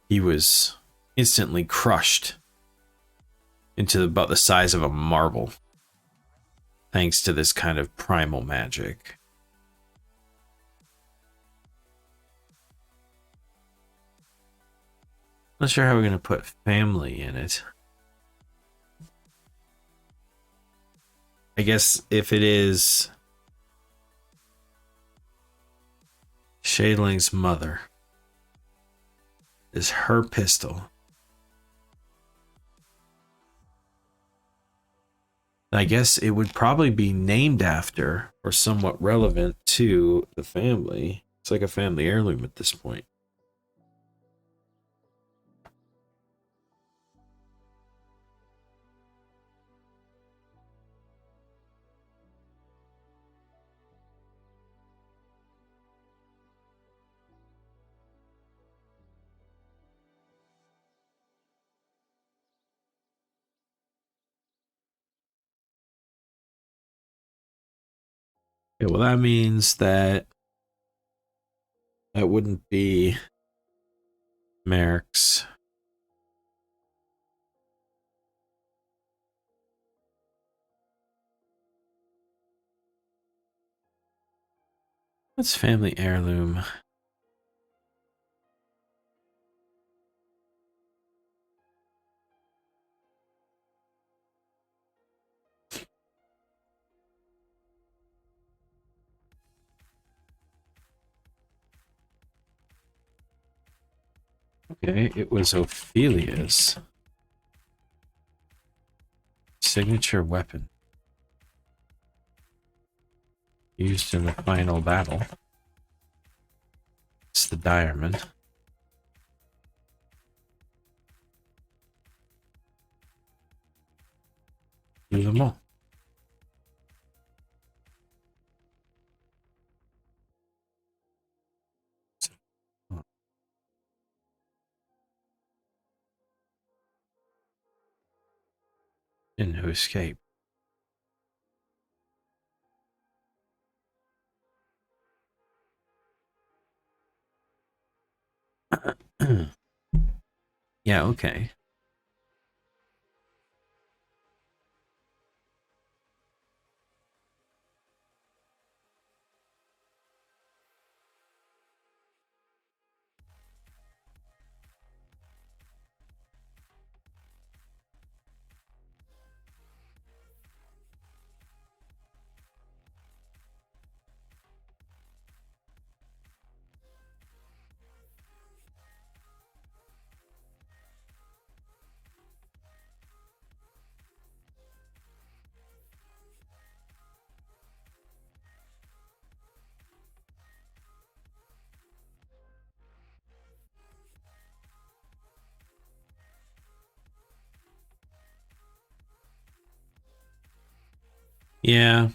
He was instantly crushed into about the size of a marble, thanks to this kind of primal magic. Not sure how we're going to put family in it. I guess if it is Shayling's mother, is her pistol. I guess it would probably be named after or somewhat relevant to the family. It's like a family heirloom at this point. Okay, well, that means that wouldn't be Maerx. What's family heirloom? Okay, it was Ophelia's signature weapon used in the final battle. It's the diamond. Do them all. And who escape. Yeah, okay. Yeah.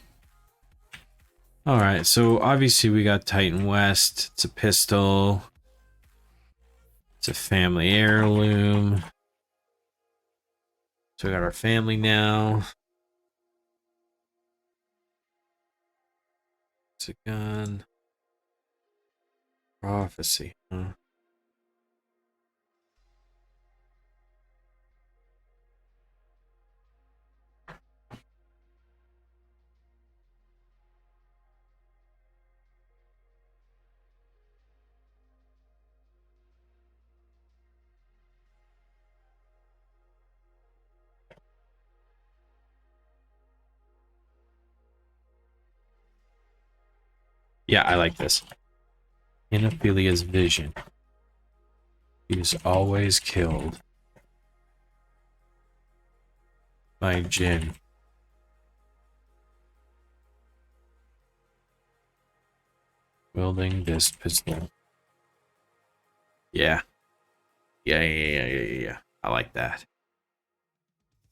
All right, so obviously we got Titan West. It's a pistol. It's a family heirloom. So we got our family now. It's a gun. Prophecy, huh? Yeah, I like this. In Ophelia's vision, he is always killed by Jin. Wielding this pistol. Yeah. Yeah. I like that.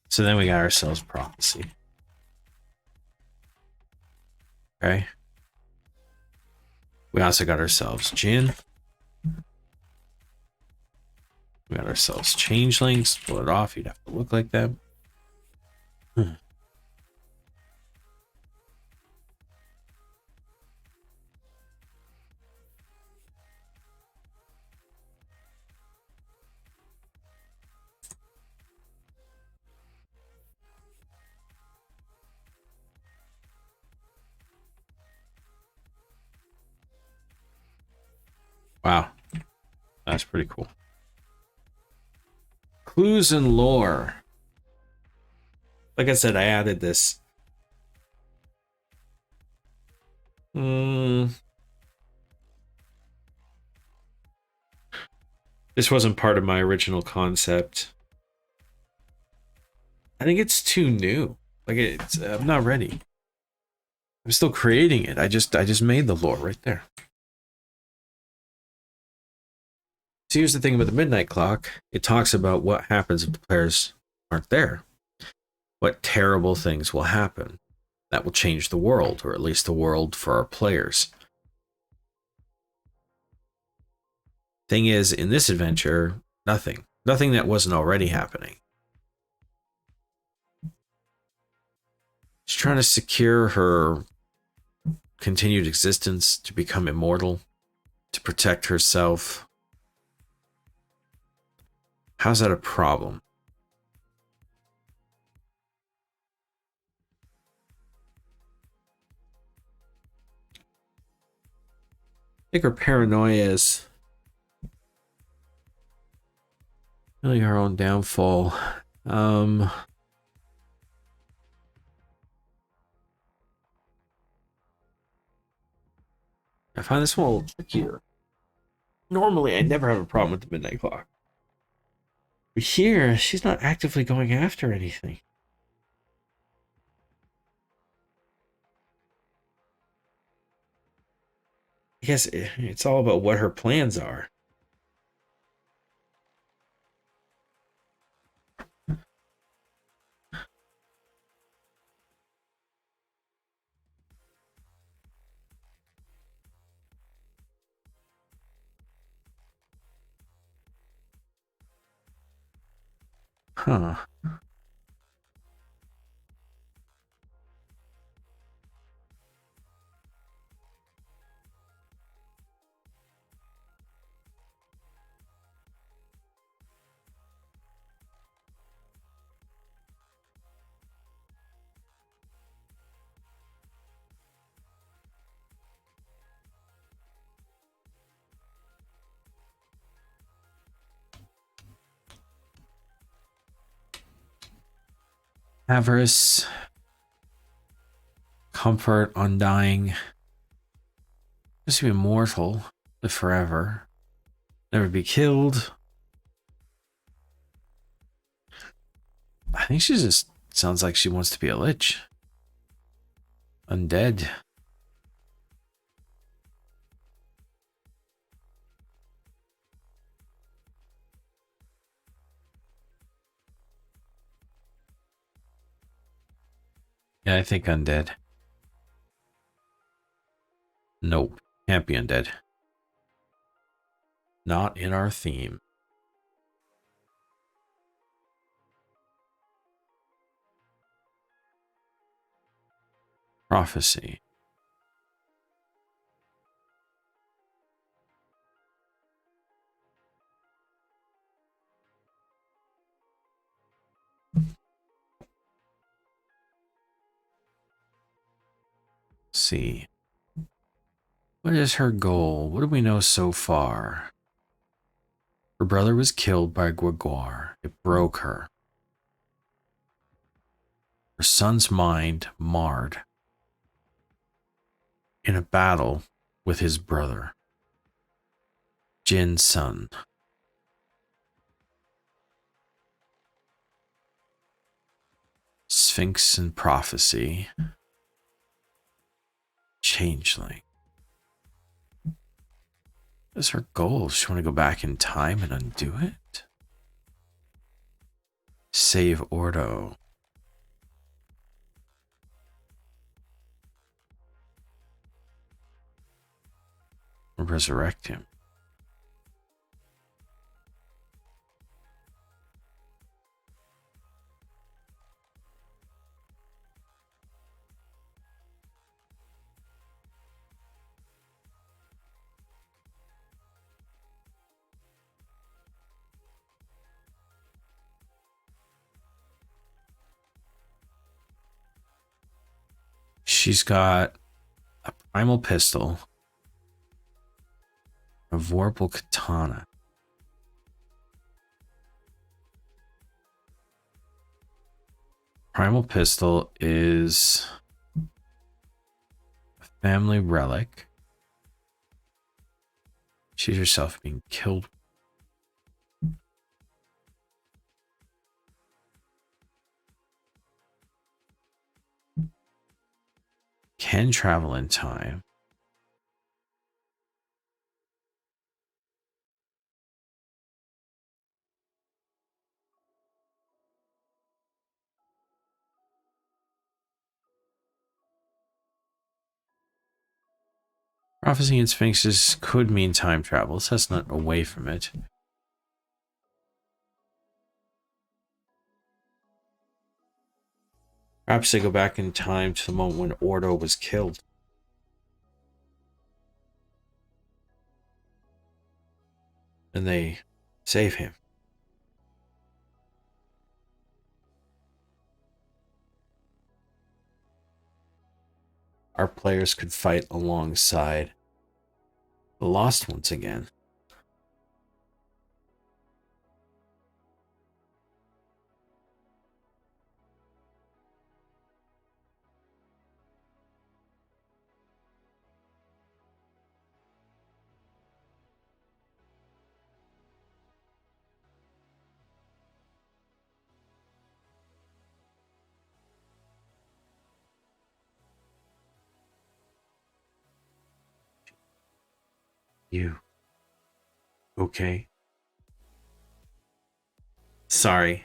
So then we got ourselves prophecy. Okay. We also got ourselves Jin. We got ourselves changelings. Pull it off. You'd have to look like them. Wow. That's pretty cool. Clues and lore. Like I said, I added this. This wasn't part of my original concept. I think it's too new. Like I'm not ready. I'm still creating it. I just made the lore right there. So here's the thing about the midnight clock. It talks about what happens if the players aren't there. What terrible things will happen that will change the world, or at least the world for our players. Thing is, in this adventure, nothing. Nothing that wasn't already happening. She's trying to secure her continued existence, to become immortal, to protect herself. How's that a problem? I think her paranoia is really her own downfall. I find this one a little trickier. Normally, I never have a problem with the midnight clock. But here, she's not actively going after anything. I guess it's all about what her plans are. Huh. Avarice, comfort, undying, just be immortal, live forever, never be killed. I think she just sounds like she wants to be a lich. Undead. Yeah, I think undead. Nope, can't be undead. Not in our theme. Prophecy. See. What is her goal? What do we know so far? Her brother was killed by Gregor. It broke her. Her son's mind marred. In a battle, with his brother, Jin's son. Sphinx and prophecy. Changeling. What is her goal? Does she want to go back in time and undo it? Save Ordo. Resurrect him. She's got a primal pistol, a vorpal katana. Primal pistol is a family relic. She's herself being killed. Can travel in time. Prophecy and sphinxes could mean time travel, so that's not away from it. Perhaps they go back in time to the moment when Ordo was killed. And they save him. Our players could fight alongside the Lost Ones again. You okay? Sorry.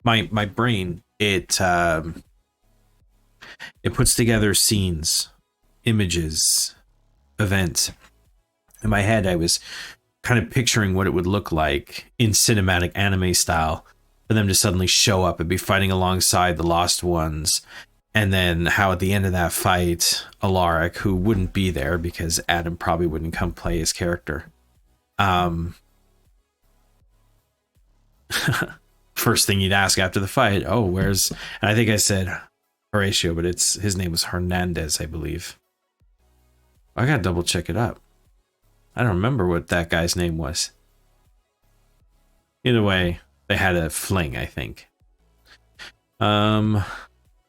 My brain, it puts together scenes, images, events. In my head, I was kind of picturing what it would look like in cinematic anime style for them to suddenly show up and be fighting alongside the Lost Ones. And then how at the end of that fight, Alaric, who wouldn't be there because Adam probably wouldn't come play his character. First thing you'd ask after the fight, oh, where's... And I think I said Horatio, but his name was Hernandez, I believe. I gotta double check it up. I don't remember what that guy's name was. Either way, they had a fling, I think.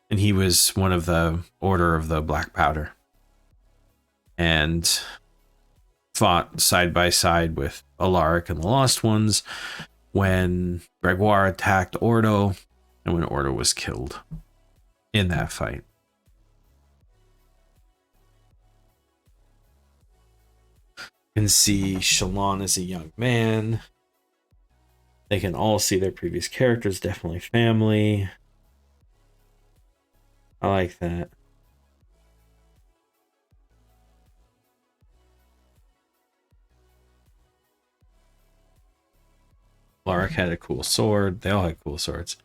And he was one of the Order of the Black Powder. And fought side by side with Alaric and the Lost Ones when Gregoire attacked Ordo and when Ordo was killed in that fight. You can see Shalon as a young man. They can all see their previous characters, definitely family. I like that. Lark had a cool sword. They all had cool swords.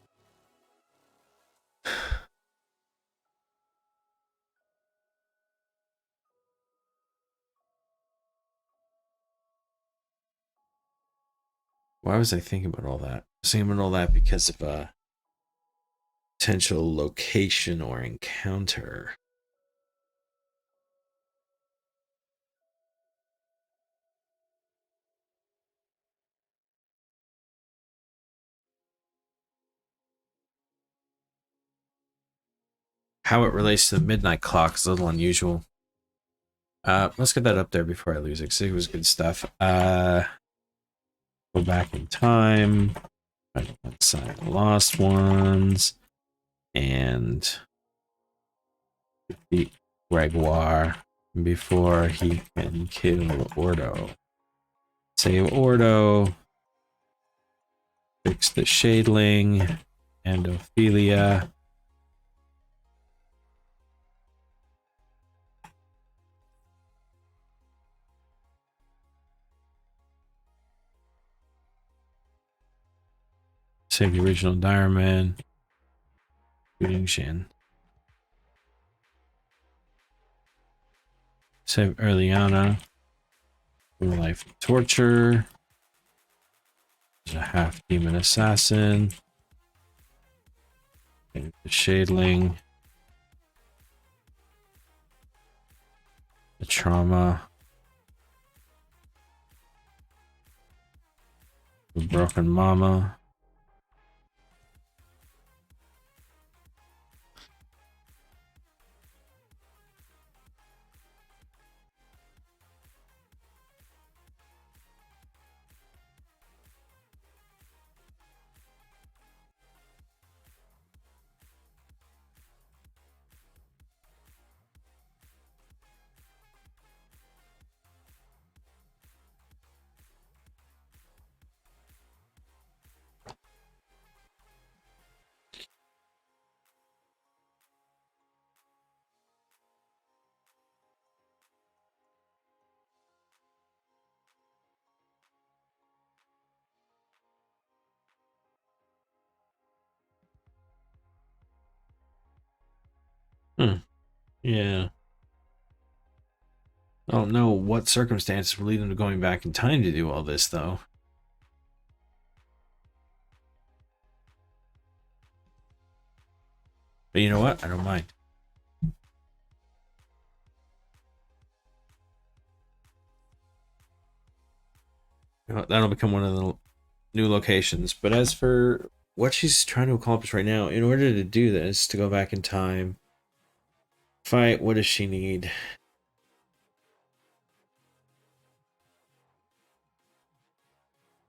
Why was I thinking about all that? I was thinking about all that because of a potential location or encounter. How it relates to the midnight clock is a little unusual. Let's get that up there before I lose it, because it was good stuff. Go back in time. Sign the lost ones. And defeat Gregoire before he can kill Ordo. Save Ordo. Fix the Shadeling. And Ophelia. Save the original Direman. Shooting Shin. Save Erliana. Life torture. There's a half demon assassin. And the Shadeling. The trauma. The broken mama. Yeah. I don't know what circumstances would lead him to going back in time to do all this, though. But you know what? I don't mind. That'll become one of the new locations. But as for what she's trying to accomplish right now, in order to do this, to go back in time, fight, what does she need?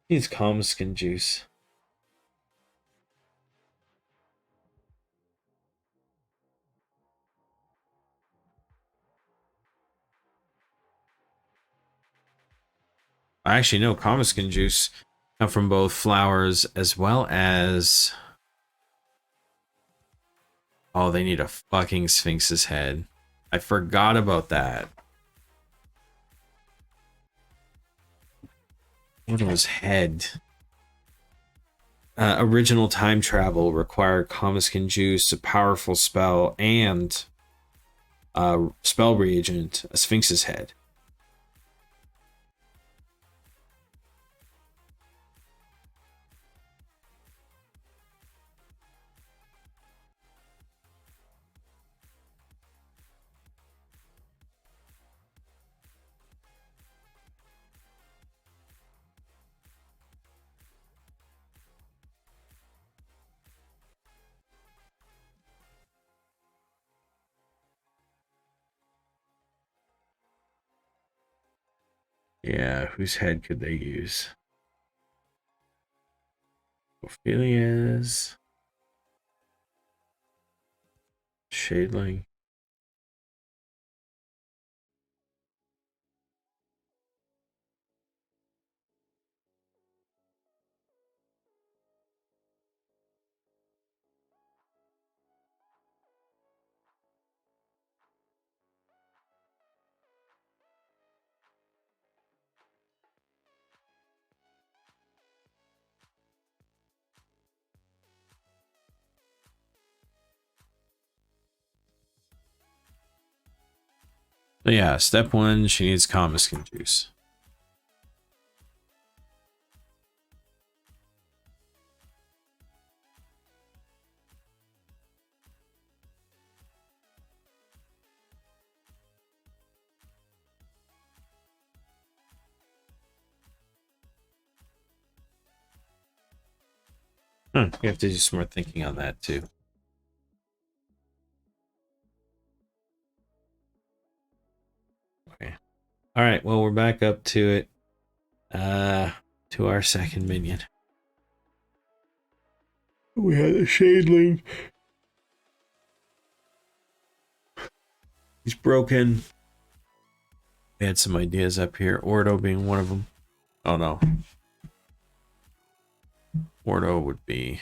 She needs calm skin juice. I actually know calm skin juice come from both flowers as well as... Oh, they need a fucking Sphinx's head. I forgot about that. What was head? Original time travel required Comiskin juice, a powerful spell, and spell reagent, a Sphinx's head. Yeah, whose head could they use? Ophelia's. Shadeling. So yeah, step one, she needs Comiskin juice. You have to do some more thinking on that too. Okay. All right, well, we're back up to it. To our second minion. We had a Shadeling. He's broken. We had some ideas up here. Ordo being one of them. Oh no. Ordo would be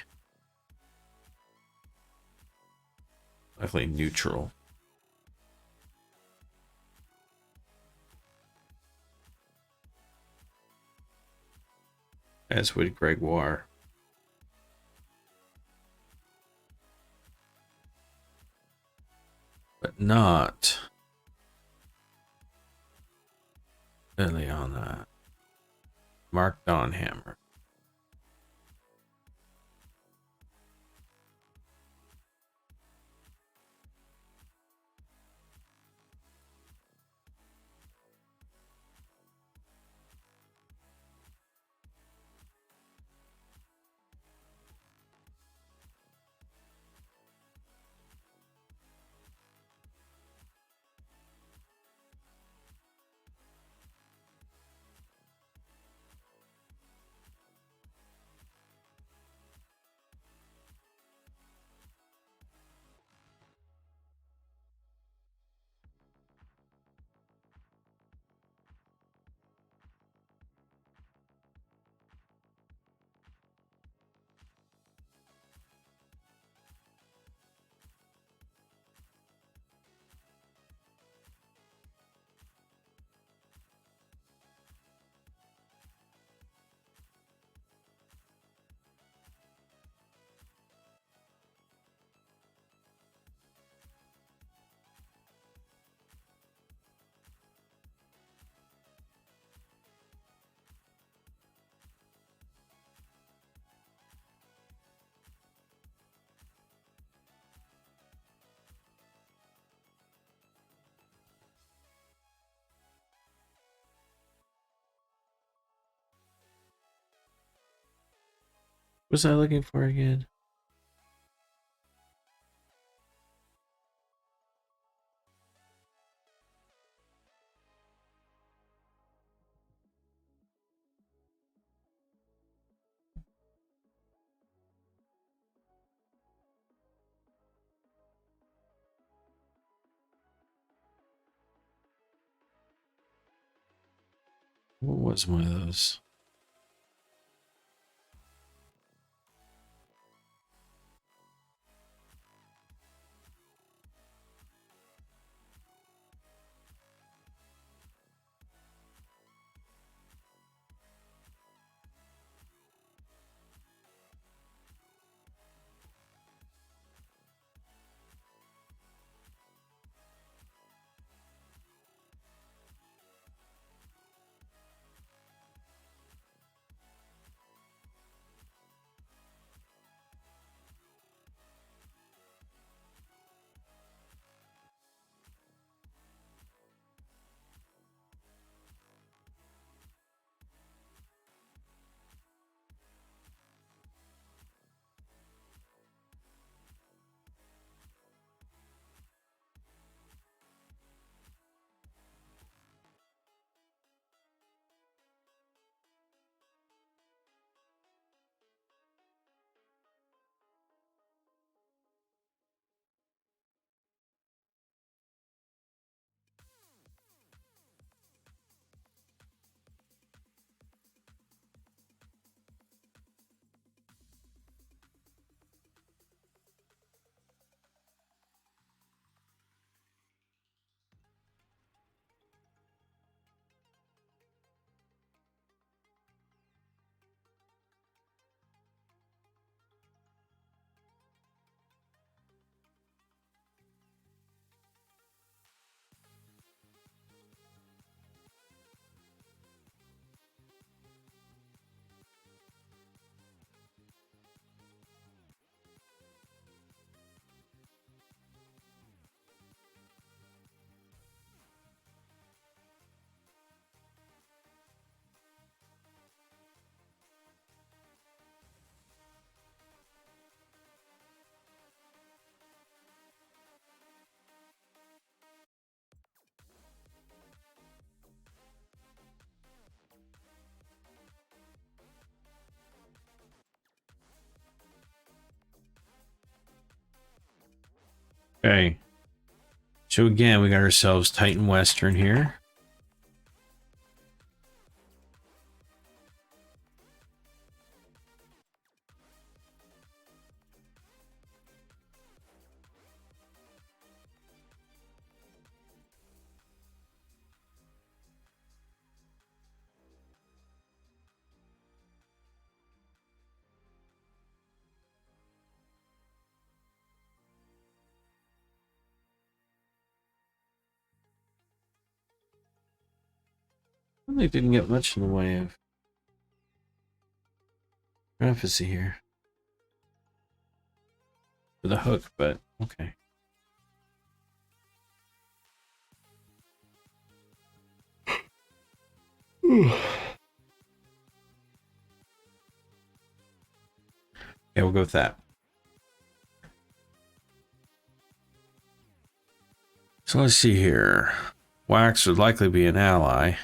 likely neutral. As would Gregoire. But not Liliana. Mark Donhammer. What was I looking for again? What was one of those? Okay. So again, we got ourselves Titan Western here. They didn't get much in the way of prophecy here for the hook, but okay. Yeah, we'll go with that. So let's see here. Wax would likely be an ally.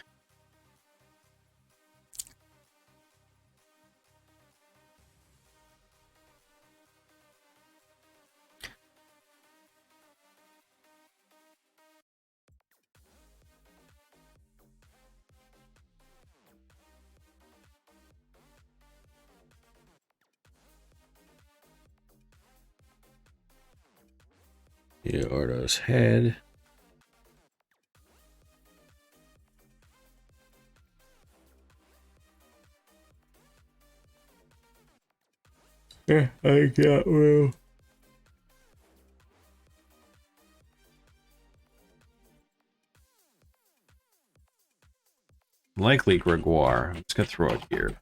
Yeah, Ordo's head. Yeah, I got will. Likely Gregoire. I'm just gonna throw it here.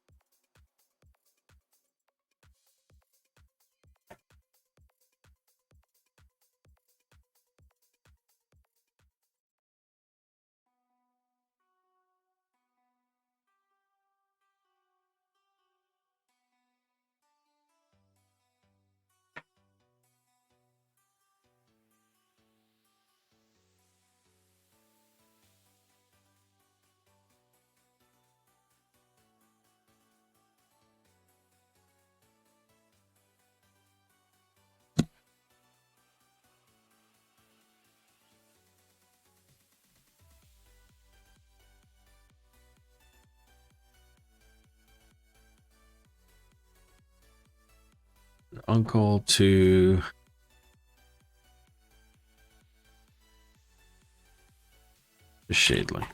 Uncle to the Shadely.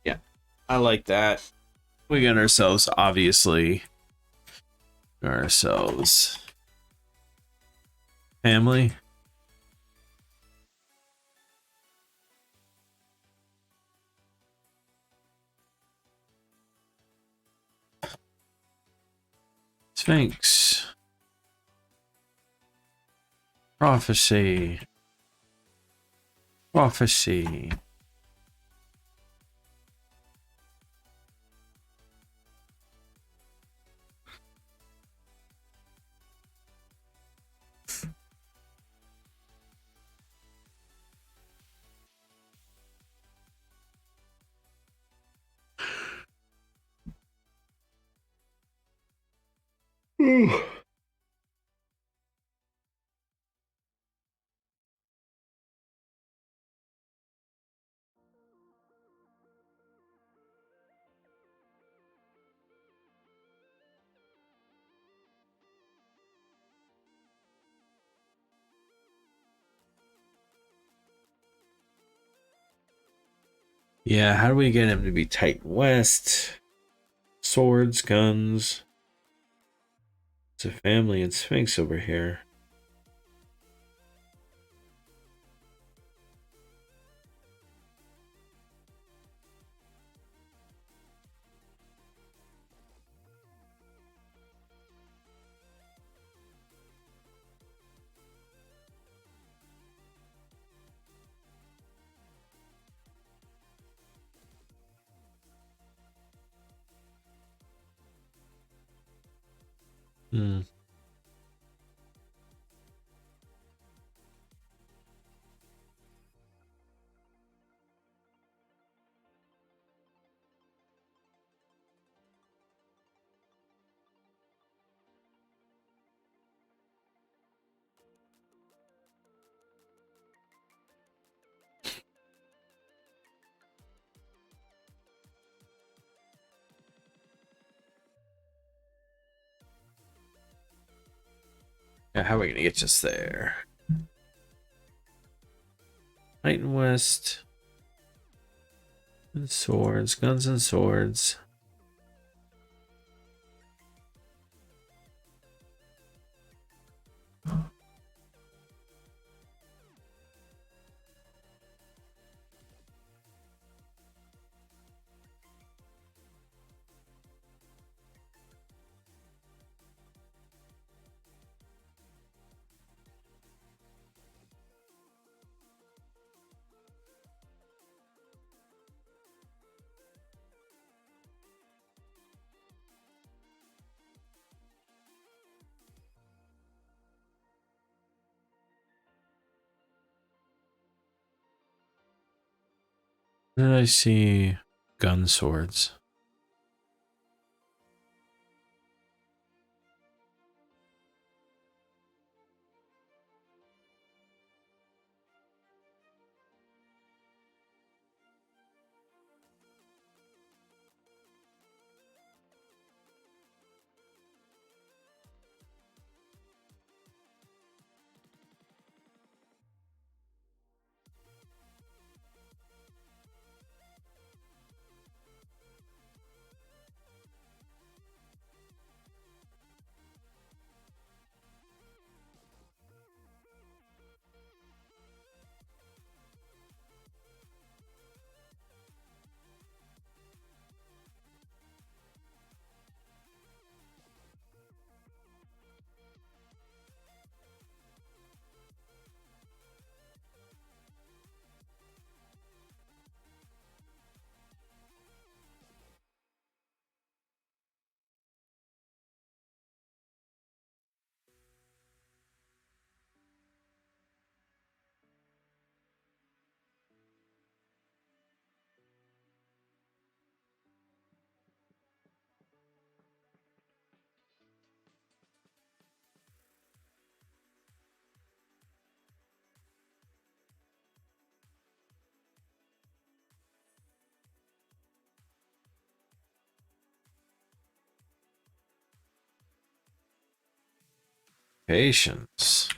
Yeah, I like that. We got ourselves, obviously, family. Sphinx. Prophecy. Prophecy. Yeah, how do we get him to be Titan West? Swords, guns. It's a family and Sphinx over here. Hmm. Yeah, how are we gonna get just there? Titan West. And swords, guns and swords. Then I see gun swords. Patience.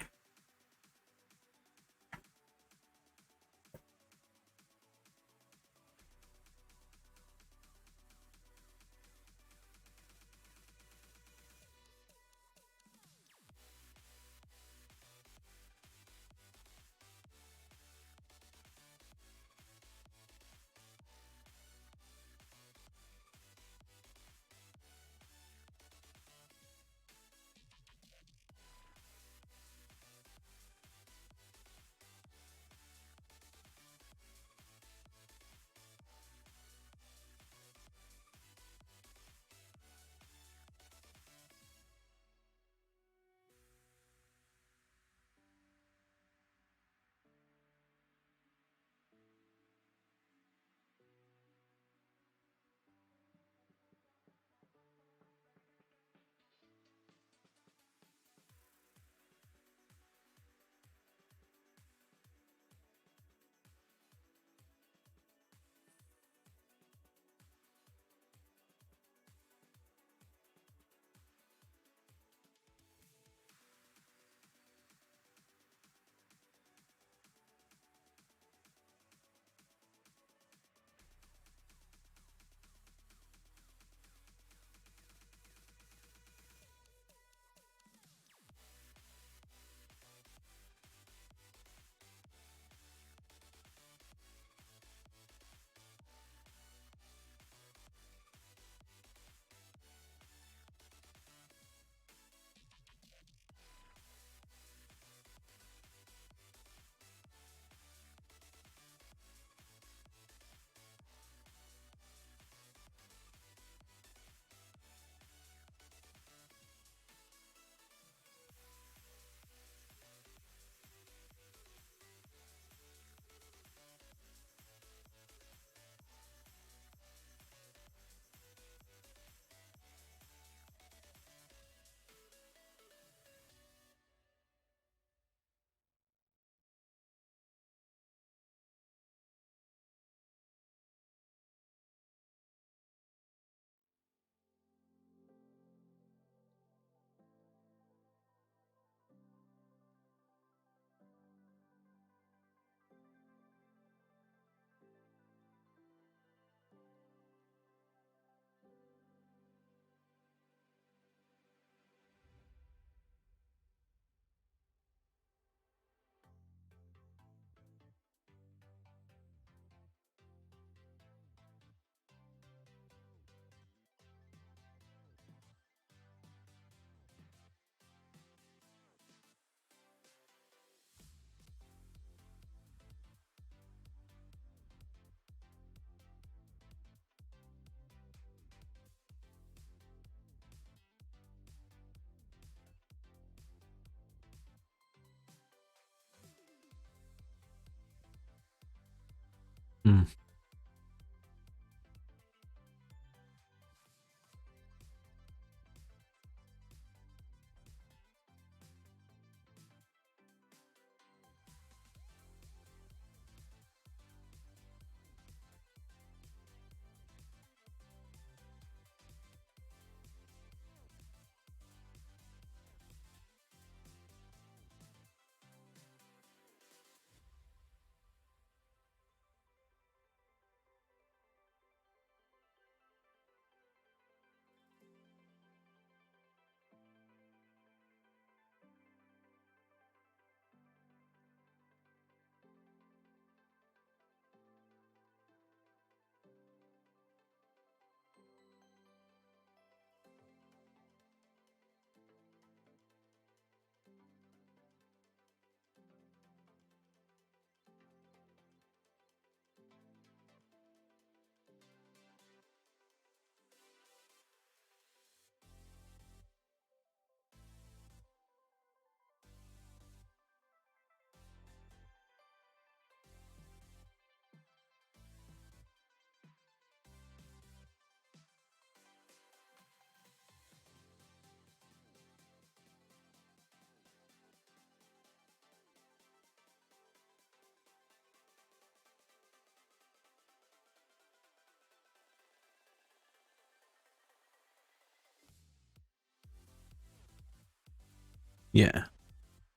Yeah.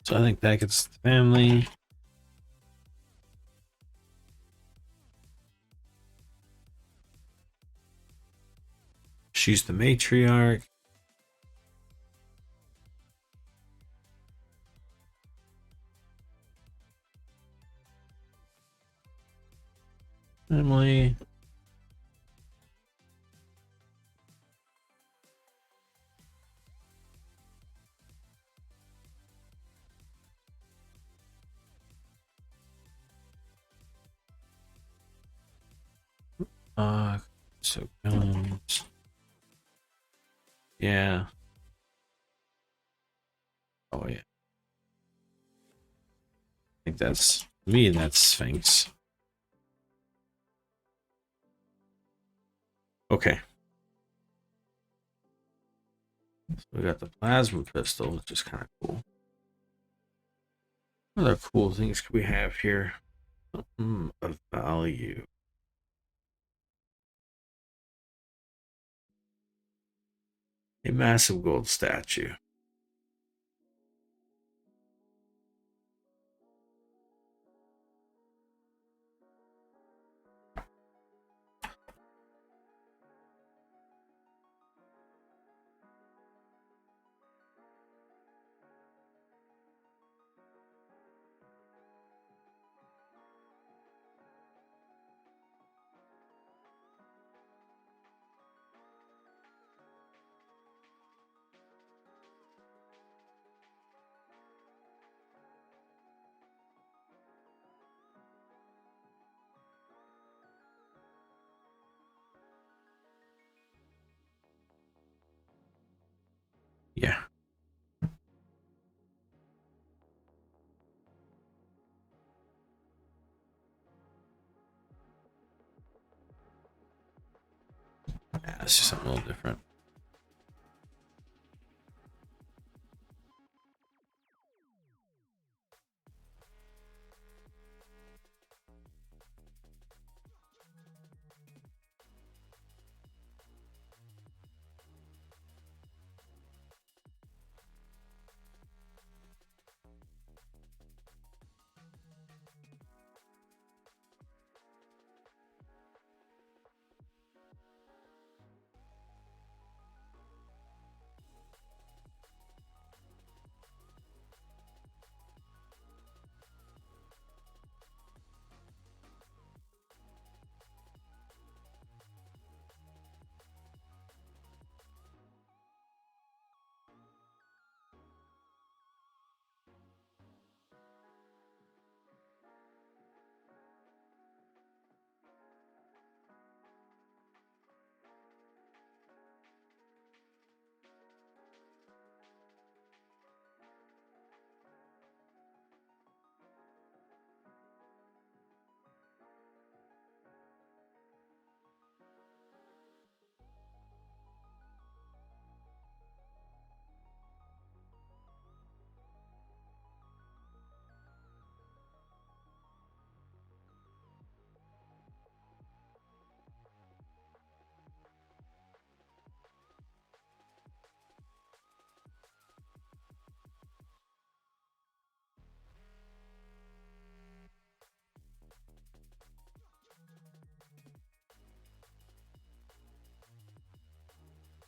So I think that gets the family. She's the matriarch. Family. So guns. Yeah. Oh yeah. I think that's me. That's Sphinx. Okay. So we got the plasma pistol, which is kind of cool. What other cool things can we have here? Of value. A massive gold statue. Yeah. Yeah, it's just something a little different.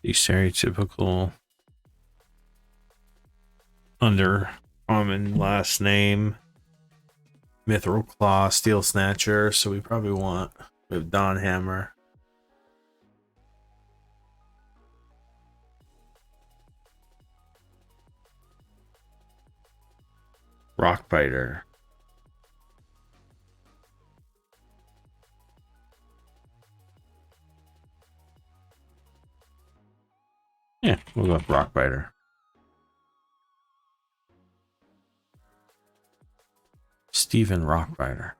The stereotypical under common last name, Mithril Claw, Steel Snatcher. So we probably want with Don Hammer. Rockbiter. Yeah, we'll go with Rockbiter. Stephen Rockbiter.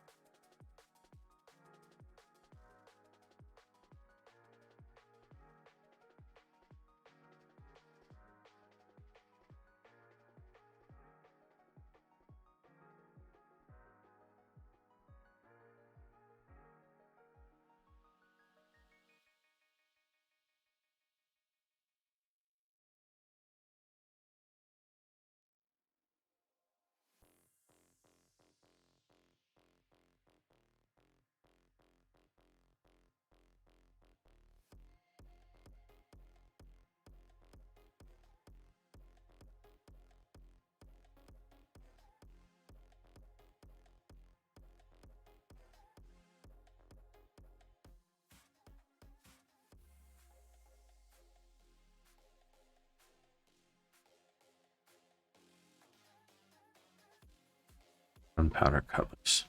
Gunpowder cutlass.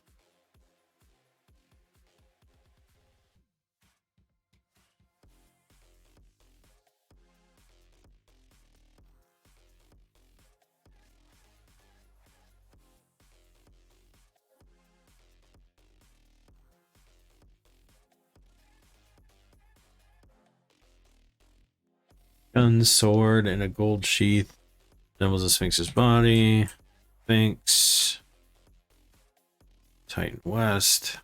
Gun, sword, and a gold sheath. Doubles the Sphinx's body. Sphinx. Titan West.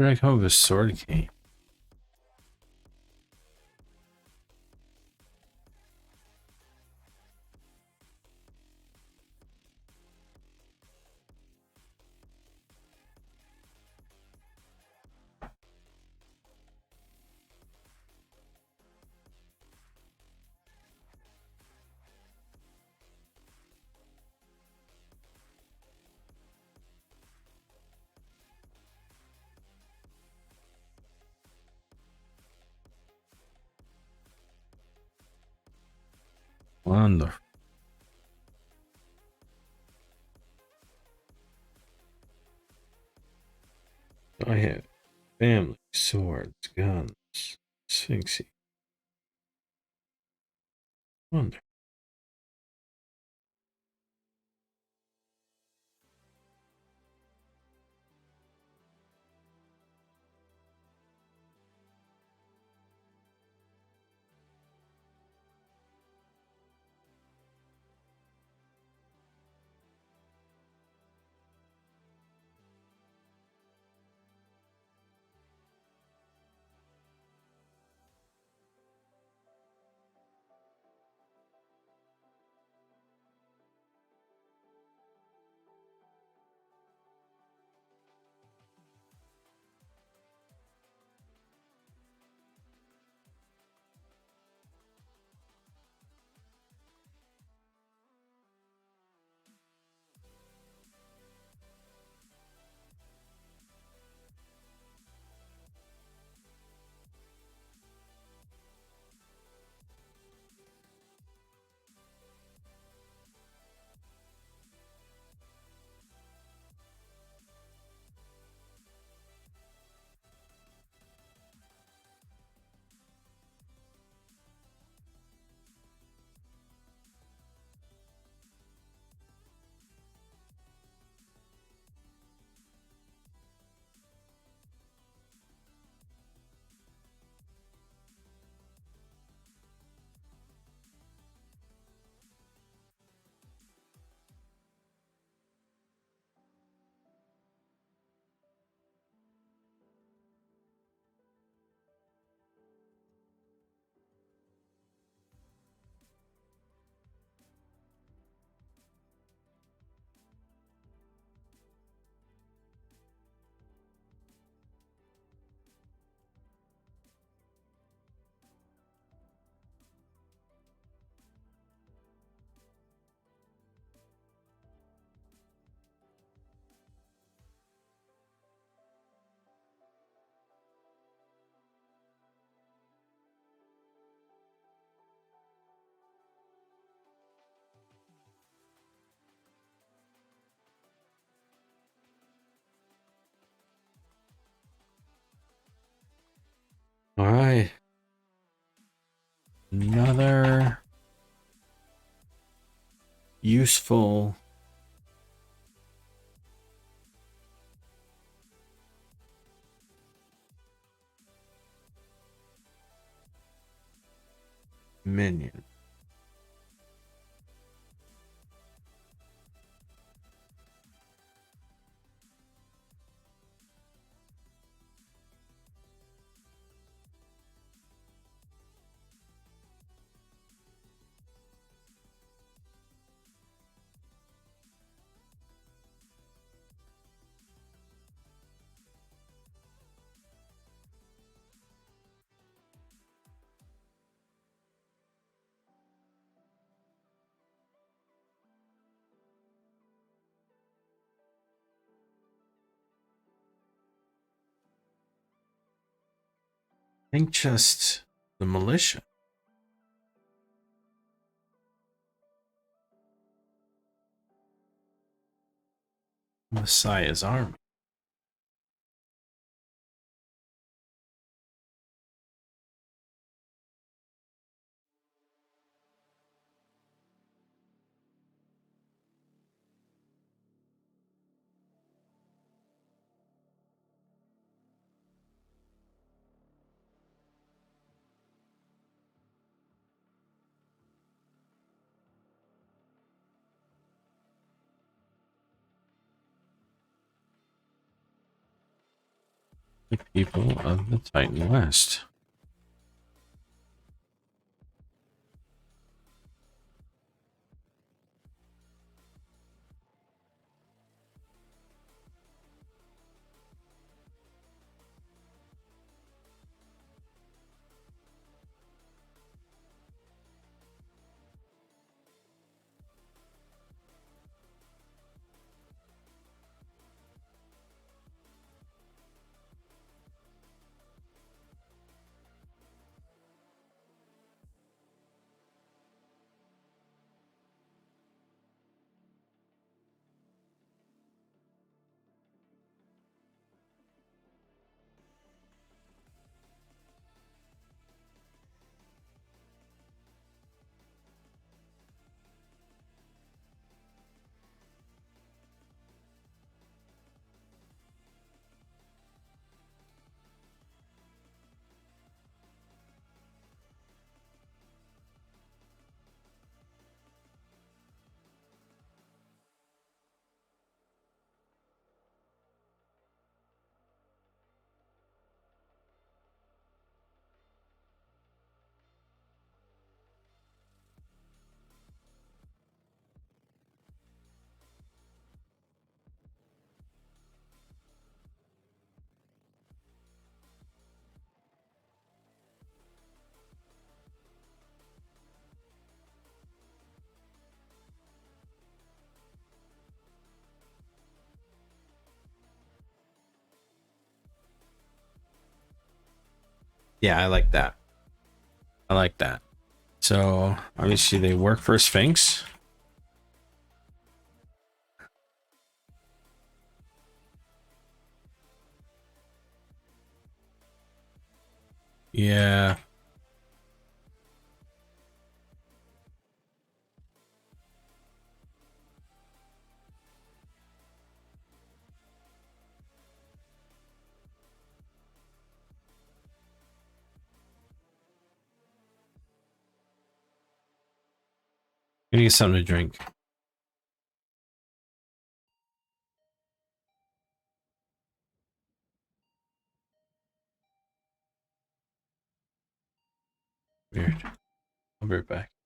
Where did I come up with a sword cane? Wonderful. I have family, swords, guns, sphinxy. Wonderful. All right. Another useful minion. I think just the militia. Messiah's army. The people of the Titan West. Yeah, I like that. I like that. So obviously they work for Sphinx. Yeah. Gonna get something to drink. Weird. I'll be right back.